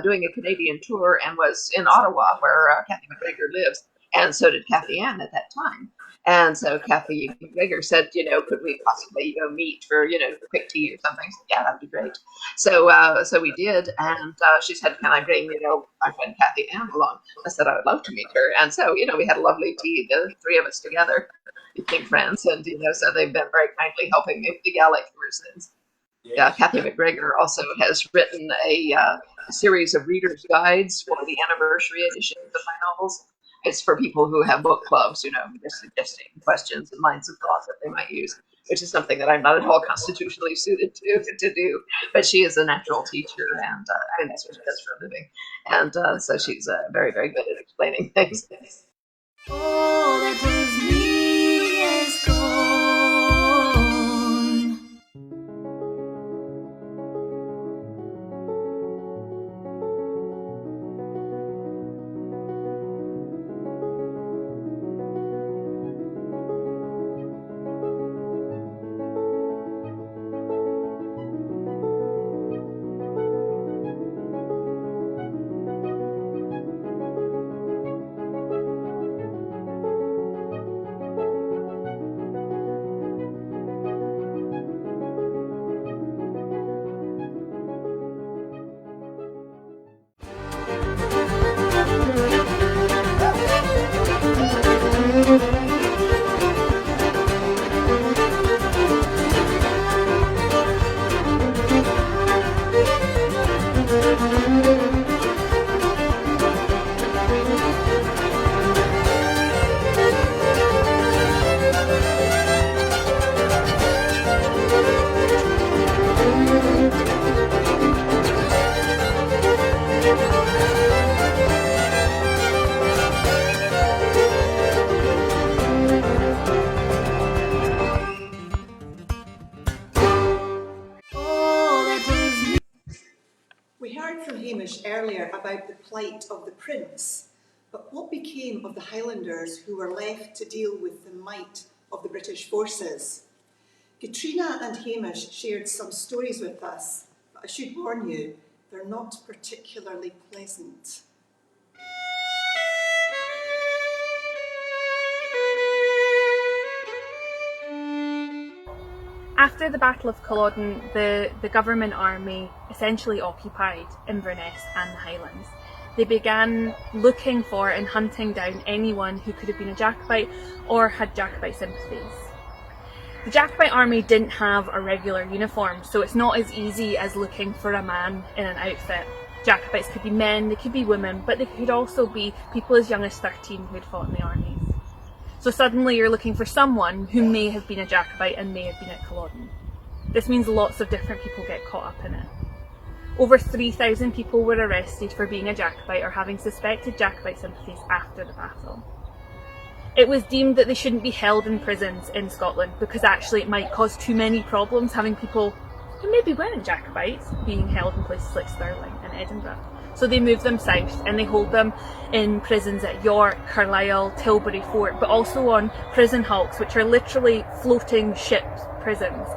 doing a Canadian tour and was in Ottawa, where Cathy MacGregor lives, and so did Cathy Ann at that time. And so Cathy MacGregor said, could we possibly meet for a quick tea or something? I said, yeah, that'd be great. So we did, and she said, can I bring my friend Cathy Ann along? I said I would love to meet her, and so we had a lovely tea, the three of us together, became friends, and so they've been very kindly helping me with the Gaelic ever since. Yeah, Cathy MacGregor also has written a series of readers' guides for the anniversary editions of my novels. It's for people who have book clubs, just suggesting questions and lines of thought that they might use, which is something that I'm not at all constitutionally suited to do. But she is a natural teacher, and that's what she does for a living. And so she's very, very good at explaining things. All that was me is gone. about the plight of the prince, but what became of the Highlanders who were left to deal with the might of the British forces? Katrina and Hamish shared some stories with us, but I should warn you, they're not particularly pleasant. After the Battle of Culloden, the government army essentially occupied Inverness and the Highlands. They began looking for and hunting down anyone who could have been a Jacobite or had Jacobite sympathies. The Jacobite army didn't have a regular uniform, so it's not as easy as looking for a man in an outfit. Jacobites could be men, they could be women, but they could also be people as young as 13 who had fought in the armies. So suddenly you're looking for someone who may have been a Jacobite and may have been at Culloden. This means lots of different people get caught up in it. Over 3,000 people were arrested for being a Jacobite or having suspected Jacobite sympathies after the battle. It was deemed that they shouldn't be held in prisons in Scotland because actually it might cause too many problems having people who maybe weren't Jacobites being held in places like Stirling and Edinburgh. So they move them south and they hold them in prisons at York, Carlisle, Tilbury Fort, but also on prison hulks, which are literally floating ship prisons.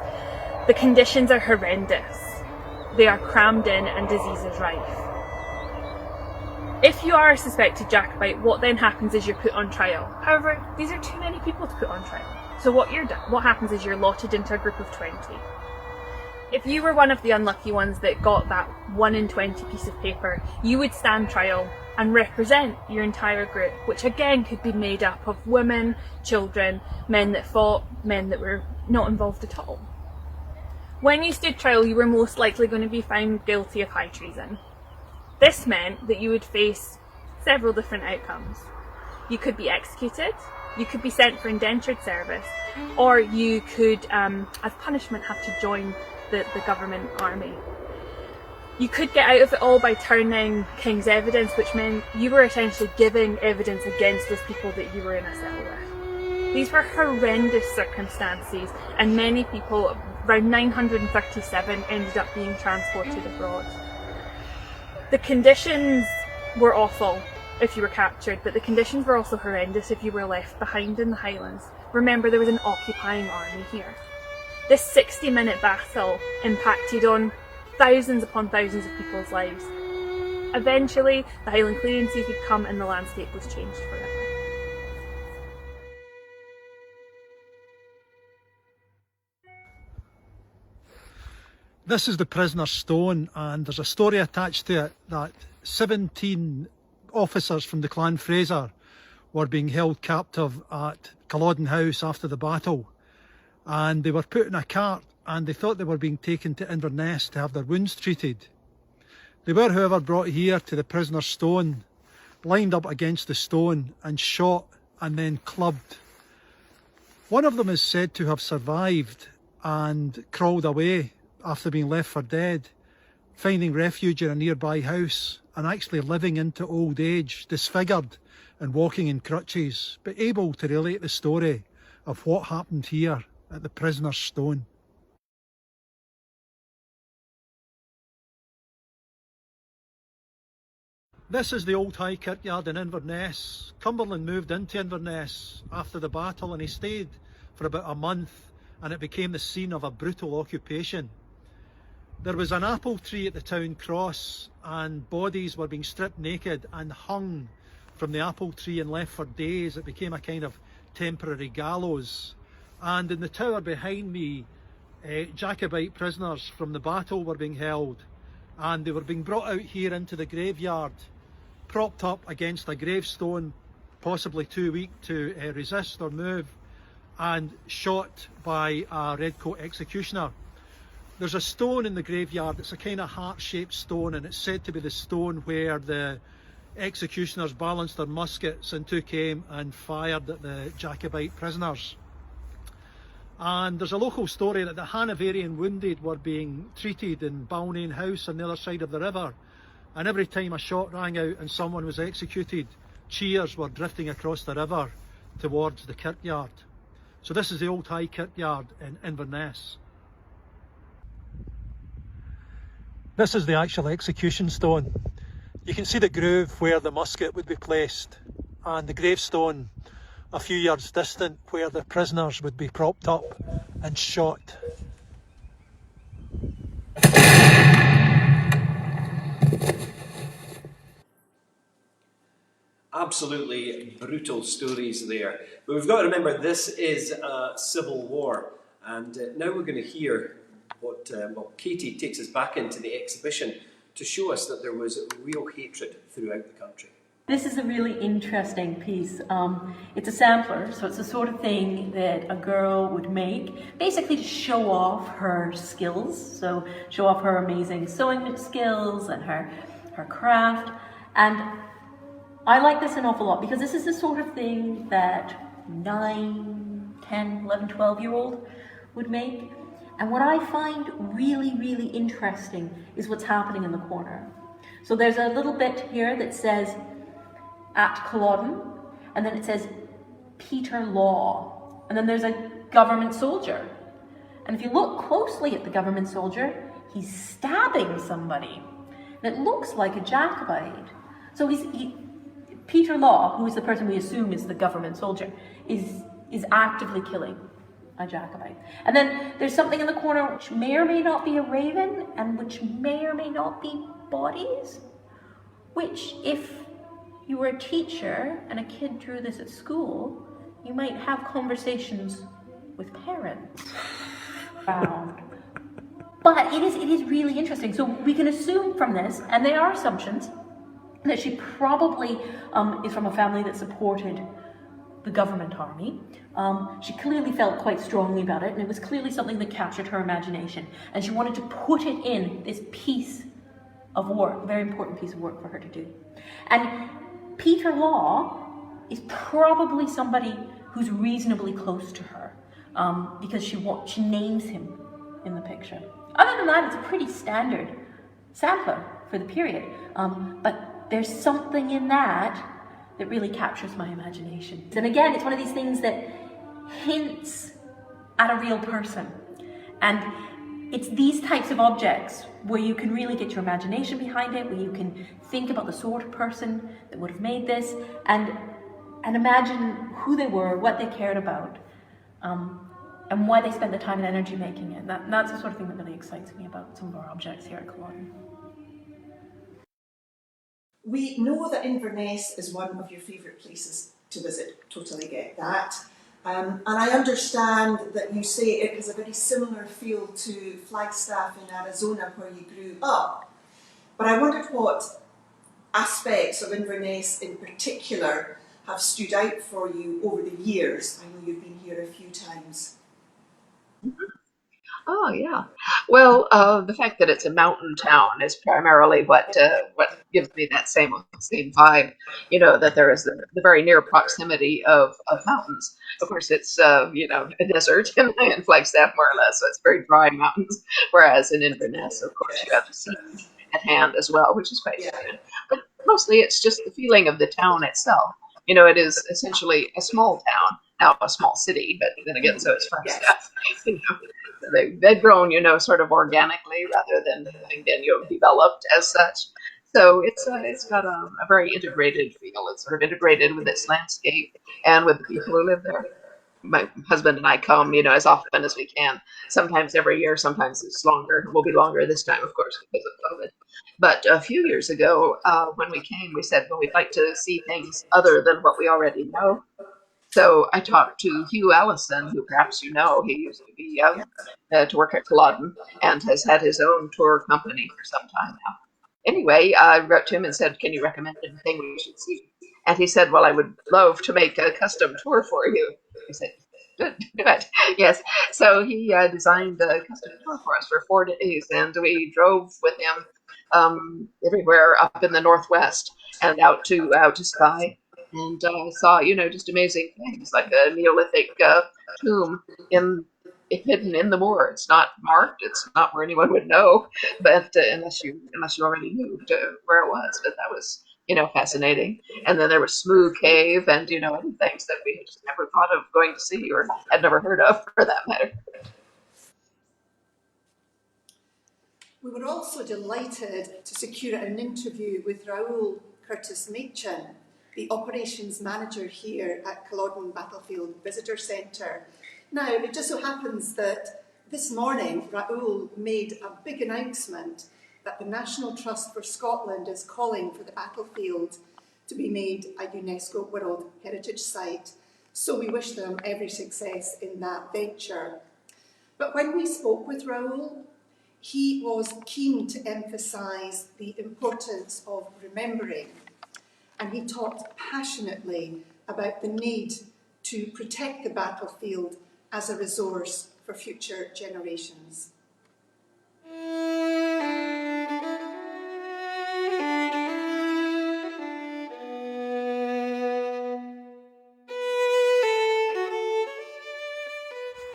The conditions are horrendous. They are crammed in and disease is rife. If you are a suspected Jacobite, what then happens is you're put on trial. However, these are too many people to put on trial. So what happens is you're allotted into a group of 20. If you were one of the unlucky ones that got that 1 in 20 piece of paper, you would stand trial and represent your entire group, which again could be made up of women, children, men that fought, men that were not involved at all. When you stood trial, you were most likely going to be found guilty of high treason. This meant that you would face several different outcomes. You could be executed, you could be sent for indentured service, or you could, as punishment, have to join the government army. You could get out of it all by turning King's evidence, which meant you were essentially giving evidence against those people that you were in a cell with. These were horrendous circumstances, and many people, around 937, ended up being transported abroad. The conditions were awful if you were captured, but the conditions were also horrendous if you were left behind in the Highlands. Remember, there was an occupying army here. This 60-minute battle impacted on thousands upon thousands of people's lives. Eventually, the Highland clearances would come and the landscape was changed forever. This is the prisoner's stone, and there's a story attached to it that 17 officers from the Clan Fraser were being held captive at Culloden House after the battle, and they were put in a cart and they thought they were being taken to Inverness to have their wounds treated. They were, however, brought here to the prisoner's stone, lined up against the stone and shot and then clubbed. One of them is said to have survived and crawled away after being left for dead, finding refuge in a nearby house and actually living into old age, disfigured and walking in crutches, but able to relate the story of what happened here at the prisoner's stone. This is the old High Kirkyard in Inverness. Cumberland moved into Inverness after the battle and he stayed for about a month, and it became the scene of a brutal occupation. There was an apple tree at the town cross and bodies were being stripped naked and hung from the apple tree and left for days. It became a kind of temporary gallows. And in the tower behind me, Jacobite prisoners from the battle were being held, and they were being brought out here into the graveyard, propped up against a gravestone, possibly too weak to resist or move, and shot by a redcoat executioner. There's a stone in the graveyard, it's a kind of heart-shaped stone, and it's said to be the stone where the executioners balanced their muskets and took aim and fired at the Jacobite prisoners. And there's a local story that the Hanoverian wounded were being treated in Balnain House on the other side of the river, and every time a shot rang out and someone was executed, cheers were drifting across the river towards the kirkyard. So this is the old High Kirkyard in Inverness. This is the actual execution stone. You can see the groove where the musket would be placed and the gravestone a few yards distant where the prisoners would be propped up and shot. Absolutely brutal stories there. But we've got to remember this is a civil war, and now we're going to hear what Katie takes us back into the exhibition to show us that there was real hatred throughout the country. This is a really interesting piece. It's a sampler, so it's the sort of thing that a girl would make, basically to show off her skills, so show off her amazing sewing skills and her craft. And I like this an awful lot because this is the sort of thing that 9, 10, 11, 12-year-old would make. And what I find really, really interesting is what's happening in the corner. So there's a little bit here that says at Culloden, and then it says Peter Law, and then there's a government soldier. And if you look closely at the government soldier, he's stabbing somebody. And it looks like a Jacobite. So Peter Law, who is the person we assume is the government soldier, is actively killing a Jacobite. And then there's something in the corner which may or may not be a raven, and which may or may not be bodies, which if you were a teacher and a kid drew this at school, you might have conversations with parents around. But it is really interesting. So we can assume from this, and they are assumptions, that she probably is from a family that supported the government army. She clearly felt quite strongly about it, and it was clearly something that captured her imagination. And she wanted to put it in this piece of work, a very important piece of work for her to do. And Peter Law is probably somebody who's reasonably close to her, because she names him in the picture. Other than that, it's a pretty standard sampler for the period, but there's something in that really captures my imagination. And again, it's one of these things that hints at a real person, and it's these types of objects where you can really get your imagination behind it, where you can think about the sort of person that would have made this, and imagine who they were, what they cared about, and why they spent the time and energy making it. That's the sort of thing that really excites me about some of our objects here at Culloden. We know that Inverness is one of your favourite places to visit, totally get that. And I understand that you say it has a very similar feel to Flagstaff in Arizona where you grew up. But I wondered what aspects of Inverness in particular have stood out for you over the years. I know you've been here a few times. Oh yeah. Well, the fact that it's a mountain town is primarily what gives me that same vibe. You know, that there is the very near proximity of mountains. Of course, it's a desert in Flagstaff more or less, so it's very dry mountains. Whereas in Inverness, of course, you have the sea at hand as well, which is quite different. But mostly, it's just the feeling of the town itself. You know, it is essentially a small town, now a small city, but then again, so it's Flagstaff. You know. They've grown, sort of organically rather than having been, developed as such. So it's got a very integrated feel. It's sort of integrated with its landscape and with the people who live there. My husband and I come, as often as we can. Sometimes every year, sometimes it's longer. It will be longer this time, of course, because of COVID. But a few years ago, when we came, we said, well, we'd like to see things other than what we already know. So I talked to Hugh Allison, who perhaps you know. He used to be to work at Culloden and has had his own tour company for some time now. Anyway, I wrote to him and said, can you recommend anything we should see? And he said, well, I would love to make a custom tour for you. I said, good, do it. Yes. So he designed a custom tour for us for 4 days, and we drove with him everywhere up in the Northwest and out to Skye. And saw, just amazing things like a Neolithic tomb hidden in the moor. It's not marked. It's not where anyone would know, but unless you already knew where it was. But that was, fascinating. And then there was Smoo Cave, and other things that we had just never thought of going to see or had never heard of, for that matter. We were also delighted to secure an interview with Raoul Curtis-Machin, the operations manager here at Culloden Battlefield Visitor Centre. Now, it just so happens that this morning Raoul made a big announcement that the National Trust for Scotland is calling for the battlefield to be made a UNESCO World Heritage Site. So we wish them every success in that venture. But when we spoke with Raoul, he was keen to emphasise the importance of remembering, and he talked passionately about the need to protect the battlefield as a resource for future generations.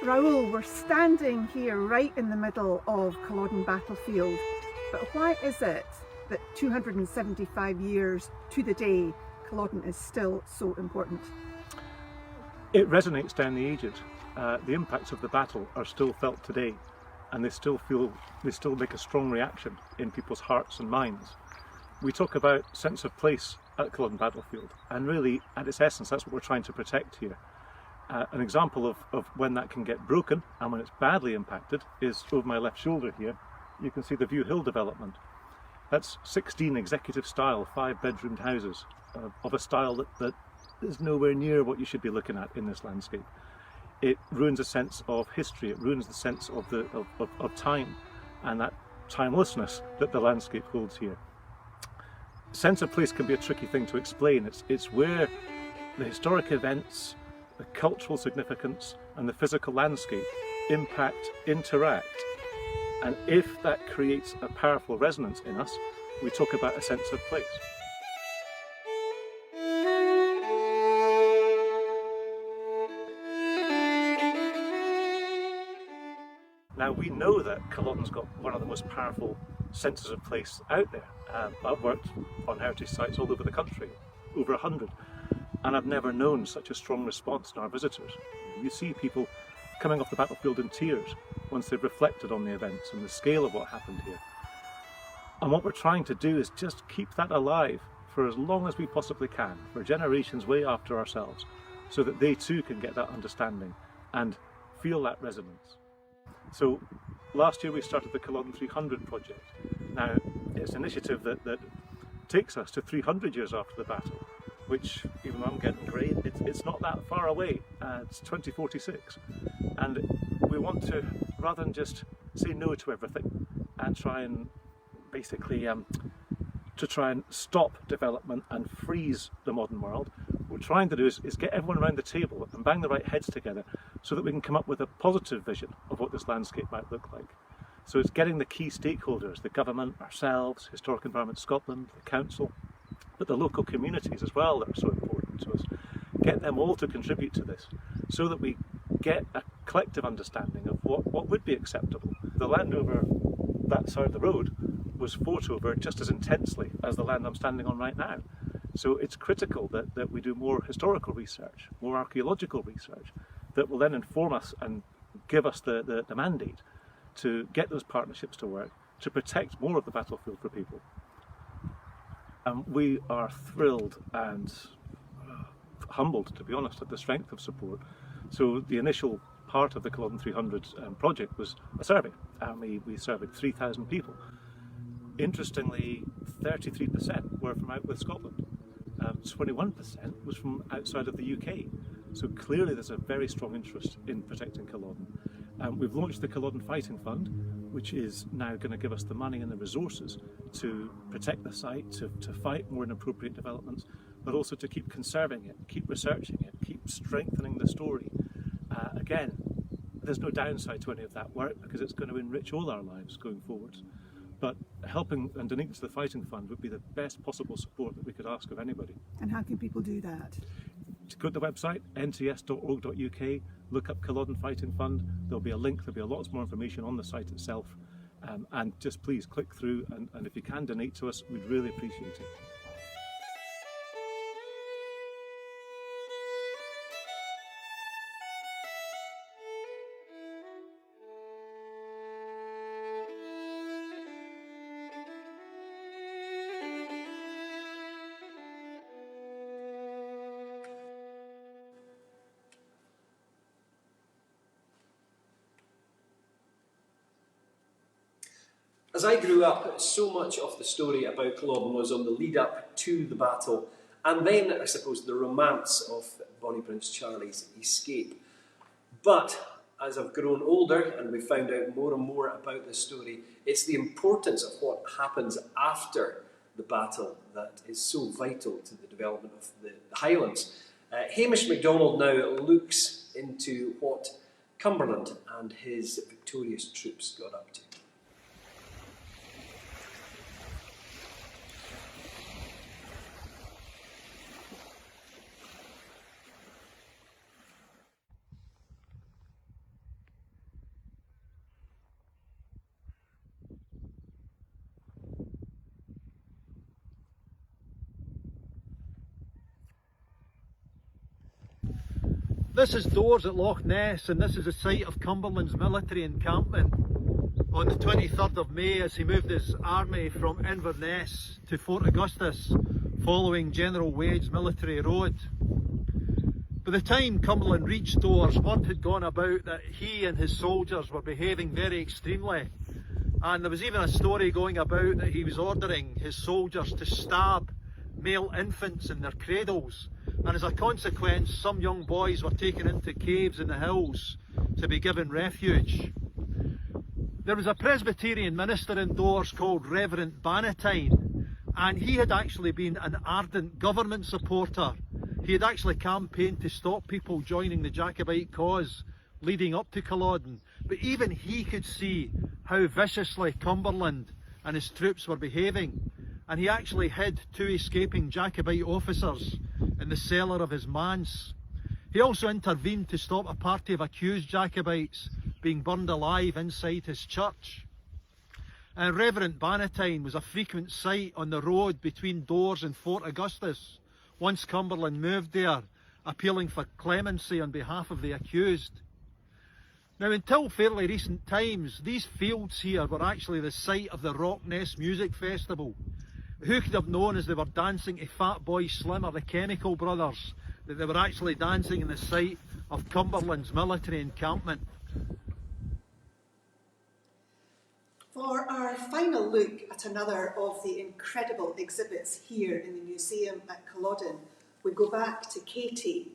Raoul, we're standing here right in the middle of Culloden Battlefield, but why is it that 275 years to the day Culloden is still so important? It resonates down the ages. The impacts of the battle are still felt today, and they still make a strong reaction in people's hearts and minds. We talk about sense of place at Culloden Battlefield, and really at its essence that's what we're trying to protect here. An example of when that can get broken and when it's badly impacted is over my left shoulder here. You can see the View Hill development. That's 16 executive style 5-bedroomed houses of a style that is nowhere near what you should be looking at in this landscape. It ruins a sense of history, it ruins the sense of time and that timelessness that the landscape holds here. Sense of place can be a tricky thing to explain. It's where the historic events, the cultural significance and the physical landscape interact, and if that creates a powerful resonance in us, we talk about a sense of place. Now we know that Culloden's got one of the most powerful senses of place out there. I've worked on heritage sites all over the country, over 100. And I've never known such a strong response in our visitors. You see people coming off the battlefield in tears once they've reflected on the events and the scale of what happened here. And what we're trying to do is just keep that alive for as long as we possibly can, for generations way after ourselves, so that they too can get that understanding and feel that resonance. So last year we started the Culloden 300 project. Now it's an initiative that takes us to 300 years after the battle, which, even though I'm getting grey, it's not that far away. It's 2046. And we want to, rather than just say no to everything and try and basically to try and stop development and freeze the modern world, what we're trying to do is get everyone around the table and bang the right heads together so that we can come up with a positive vision of what this landscape might look like. So it's getting the key stakeholders, the government, ourselves, Historic Environment Scotland, the council, but the local communities as well that are so important to us, get them all to contribute to this so that we get a collective understanding of what would be acceptable. The land over that side of the road was fought over just as intensely as the land I'm standing on right now. So it's critical that we do more historical research, more archaeological research, that will then inform us and give us the mandate to get those partnerships to work, to protect more of the battlefield for people. We are thrilled and humbled, to be honest, at the strength of support. So the initial part of the Culloden 300 project was a survey, and we surveyed 3,000 people. Interestingly, 33% were from out with Scotland. 21% was from outside of the UK. So clearly there's a very strong interest in protecting Culloden. We've launched the Culloden Fighting Fund, which is now going to give us the money and the resources to protect the site, to fight more inappropriate developments, but also to keep conserving it, keep researching it, keep strengthening the story. Again, there's no downside to any of that work because it's going to enrich all our lives going forwards. But helping and donating to the Fighting Fund would be the best possible support that we could ask of anybody. And how can people do that? To go to the website, nts.org.uk, look up Culloden Fighting Fund. There'll be a link, there'll be lots more information on the site itself. And just please click through, and if you can donate to us, we'd really appreciate it. As I grew up, so much of the story about Culloden was on the lead up to the battle, and then, I suppose, the romance of Bonnie Prince Charlie's escape. But as I've grown older and we found out more and more about this story, it's the importance of what happens after the battle that is so vital to the development of the Highlands. Hamish MacDonald now looks into what Cumberland and his victorious troops got up to. This is Doors at Loch Ness, and this is the site of Cumberland's military encampment on the 23rd of May as he moved his army from Inverness to Fort Augustus following General Wade's military road. By the time Cumberland reached Doors, word had gone about that he and his soldiers were behaving very extremely, and there was even a story going about that he was ordering his soldiers to stab male infants in their cradles, and as a consequence some young boys were taken into caves in the hills to be given refuge. There was a Presbyterian minister in Doors called Reverend Bannatyne, and he had actually been an ardent government supporter. He had actually campaigned to stop people joining the Jacobite cause leading up to Culloden, but even he could see how viciously Cumberland and his troops were behaving, and he actually hid 2 escaping Jacobite officers in the cellar of his manse. He also intervened to stop a party of accused Jacobites being burned alive inside his church. And Reverend Bannatyne was a frequent sight on the road between Doors and Fort Augustus once Cumberland moved there, appealing for clemency on behalf of the accused. Now, until fairly recent times, these fields here were actually the site of the Rock Ness Music Festival. Who could have known as they were dancing to Fat Boy Slim or the Chemical Brothers that they were actually dancing in the site of Cumberland's military encampment? For our final look at another of the incredible exhibits here in the museum at Culloden, we go back to Katie.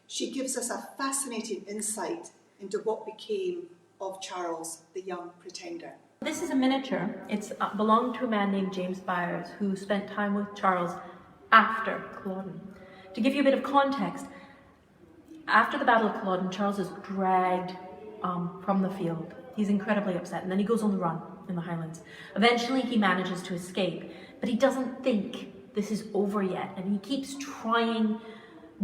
She gives us a fascinating insight into what became of Charles the Young Pretender. This is a miniature. It's belonged to a man named James Byers who spent time with Charles after Culloden. To give you a bit of context, after the Battle of Culloden, Charles is dragged from the field. He's incredibly upset, and then he goes on the run in the Highlands. Eventually he manages to escape, but he doesn't think this is over yet, and he keeps trying,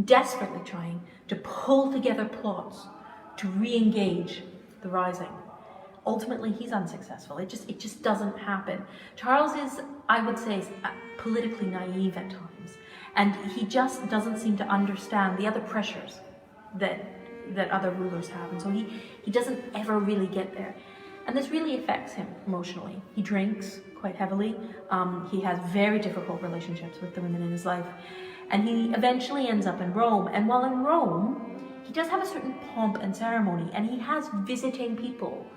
desperately trying, to pull together plots to re-engage the rising. Ultimately, he's unsuccessful. It just doesn't happen. Charles is, I would say, politically naive at times, and he just doesn't seem to understand the other pressures that other rulers have, and so he doesn't ever really get there. And this really affects him emotionally. He drinks quite heavily. He has very difficult relationships with the women in his life, and he eventually ends up in Rome. And while in Rome, he does have a certain pomp and ceremony, and he has visiting people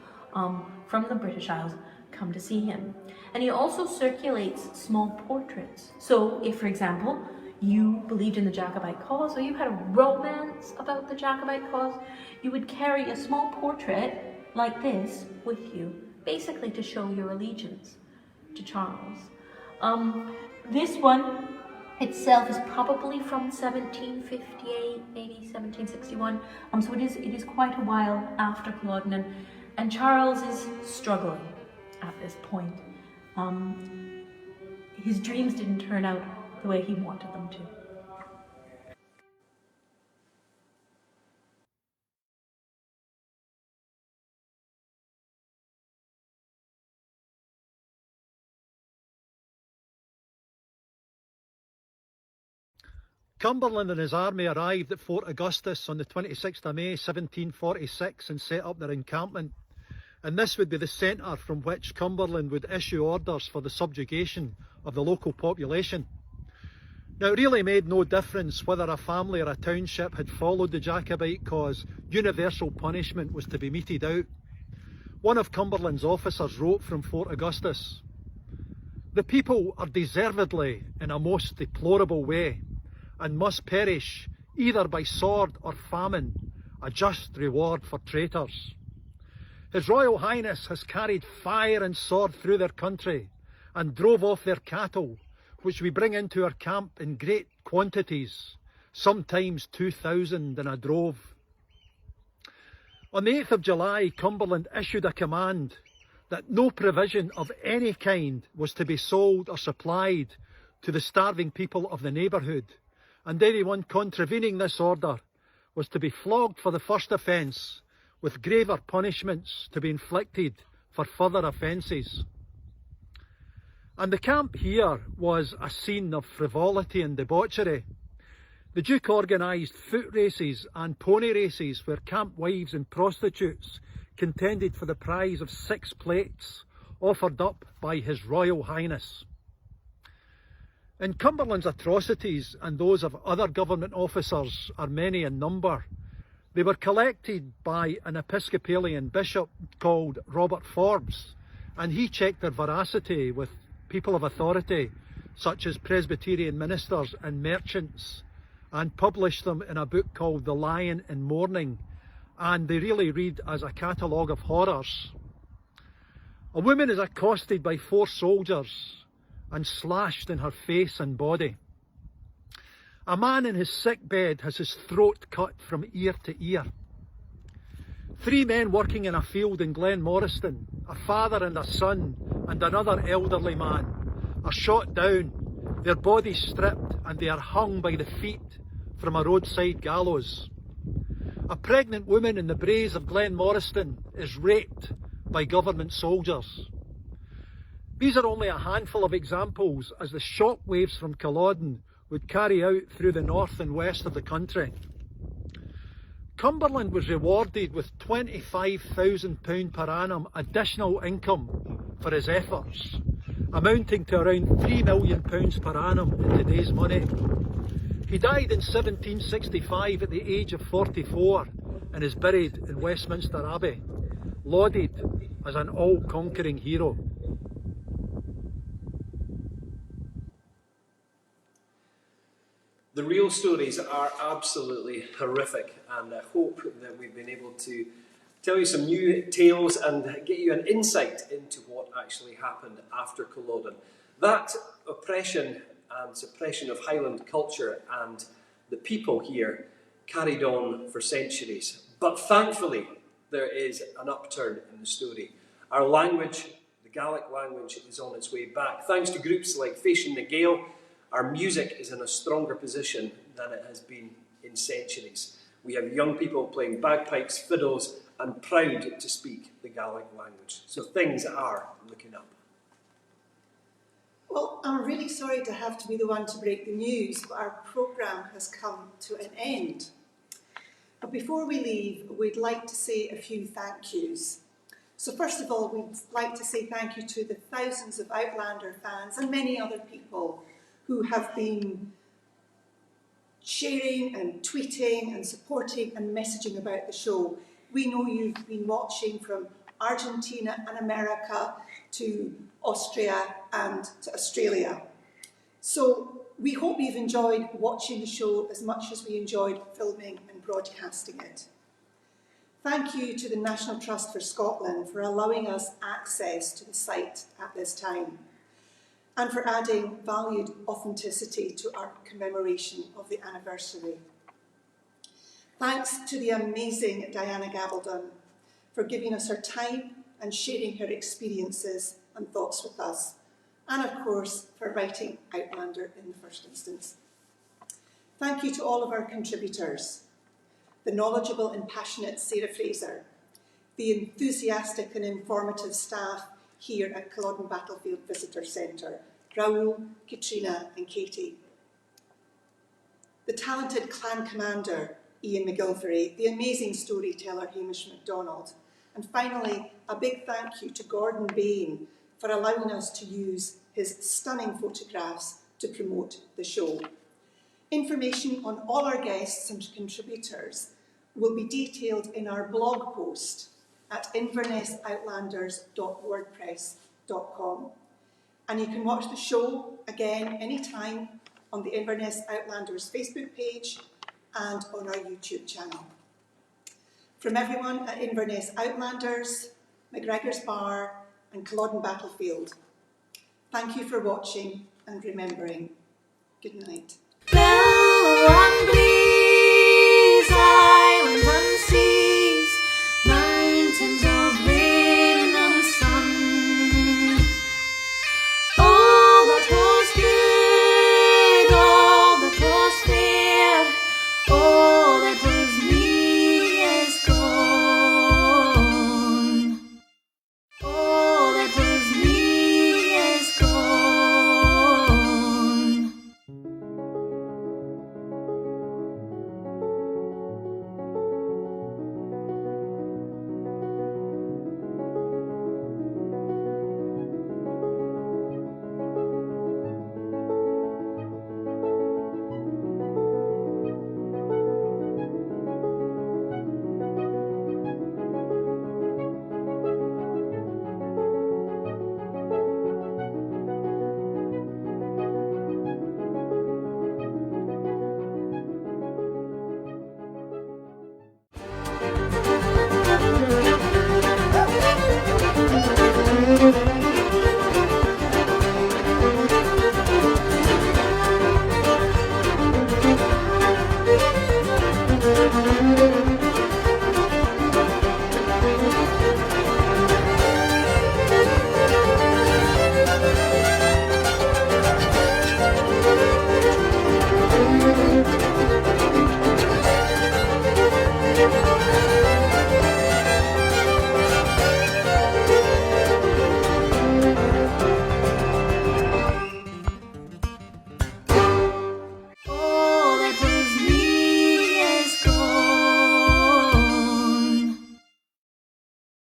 from the British Isles come to see him. And he also circulates small portraits. So if, for example, you believed in the Jacobite cause, or you had a romance about the Jacobite cause, you would carry a small portrait like this with you, basically to show your allegiance to Charles. This one itself is probably from 1758, maybe 1761, so it is quite a while after Culloden, and Charles is struggling at this point. His dreams didn't turn out the way he wanted them to. Cumberland and his army arrived at Fort Augustus on the 26th of May 1746 and set up their encampment. And this would be the centre from which Cumberland would issue orders for the subjugation of the local population. Now, it really made no difference whether a family or a township had followed the Jacobite cause. Universal punishment was to be meted out. One of Cumberland's officers wrote from Fort Augustus, "The people are deservedly in a most deplorable way, and must perish either by sword or famine, a just reward for traitors. His Royal Highness has carried fire and sword through their country, and drove off their cattle, which we bring into our camp in great quantities, sometimes 2,000 in a drove." On the 8th of July, Cumberland issued a command that no provision of any kind was to be sold or supplied to the starving people of the neighbourhood, and anyone contravening this order was to be flogged for the first offence, with graver punishments to be inflicted for further offences. And the camp here was a scene of frivolity and debauchery. The Duke organised foot races and pony races where camp wives and prostitutes contended for the prize of 6 plates offered up by His Royal Highness. In Cumberland's atrocities, and those of other government officers are many in number, they were collected by an Episcopalian bishop called Robert Forbes, and he checked their veracity with people of authority such as Presbyterian ministers and merchants, and published them in a book called The Lion in Mourning, and they really read as a catalogue of horrors. A woman is accosted by 4 soldiers and slashed in her face and body. A man in his sick bed has his throat cut from ear to ear. 3 men working in a field in Glenmoriston, a father and a son and another elderly man, are shot down, their bodies stripped, and they are hung by the feet from a roadside gallows. A pregnant woman in the Braes of Glenmoriston is raped by government soldiers. These are only a handful of examples, as the shockwaves from Culloden would carry out through the north and west of the country. Cumberland was rewarded with £25,000 per annum additional income for his efforts, amounting to around £3 million per annum in today's money. He died in 1765 at the age of 44 and is buried in Westminster Abbey, lauded as an all-conquering hero. The real stories are absolutely horrific, and I hope that we've been able to tell you some new tales and get you an insight into what actually happened after Culloden. That oppression and suppression of Highland culture and the people here carried on for centuries. But thankfully, there is an upturn in the story. Our language, the Gaelic language, is on its way back. Thanks to groups like Féisceann na Gael, our music is in a stronger position than it has been in centuries. We have young people playing bagpipes, fiddles, and proud to speak the Gaelic language. So things are looking up. Well, I'm really sorry to have to be the one to break the news, but our programme has come to an end. But before we leave, we'd like to say a few thank yous. So first of all, we'd like to say thank you to the thousands of Outlander fans and many other people who have been sharing and tweeting and supporting and messaging about the show. We know you've been watching from Argentina and America to Austria and to Australia. So we hope you've enjoyed watching the show as much as we enjoyed filming and broadcasting it. Thank you to the National Trust for Scotland for allowing us access to the site at this time, and for adding valued authenticity to our commemoration of the anniversary. Thanks to the amazing Diana Gabaldon for giving us her time and sharing her experiences and thoughts with us, and of course for writing Outlander in the first instance. Thank you to all of our contributors, the knowledgeable and passionate Sarah Fraser, the enthusiastic and informative staff here at Culloden Battlefield Visitor Centre, Raoul, Katrina and Katie. The talented clan commander, Ian MacGillivray, the amazing storyteller, Hamish MacDonald, and finally, a big thank you to Gordon BAIN for allowing us to use his stunning photographs to promote the show. Information on all our guests and contributors will be detailed in our blog post, at invernessaoutlanders.wordpress.com. And you can watch the show again anytime on the Inverness Outlanders Facebook page and on our YouTube channel. From everyone at Inverness Outlanders, MacGregor's Bar and Culloden Battlefield, thank you for watching and remembering. Good night. Blow on, bleed.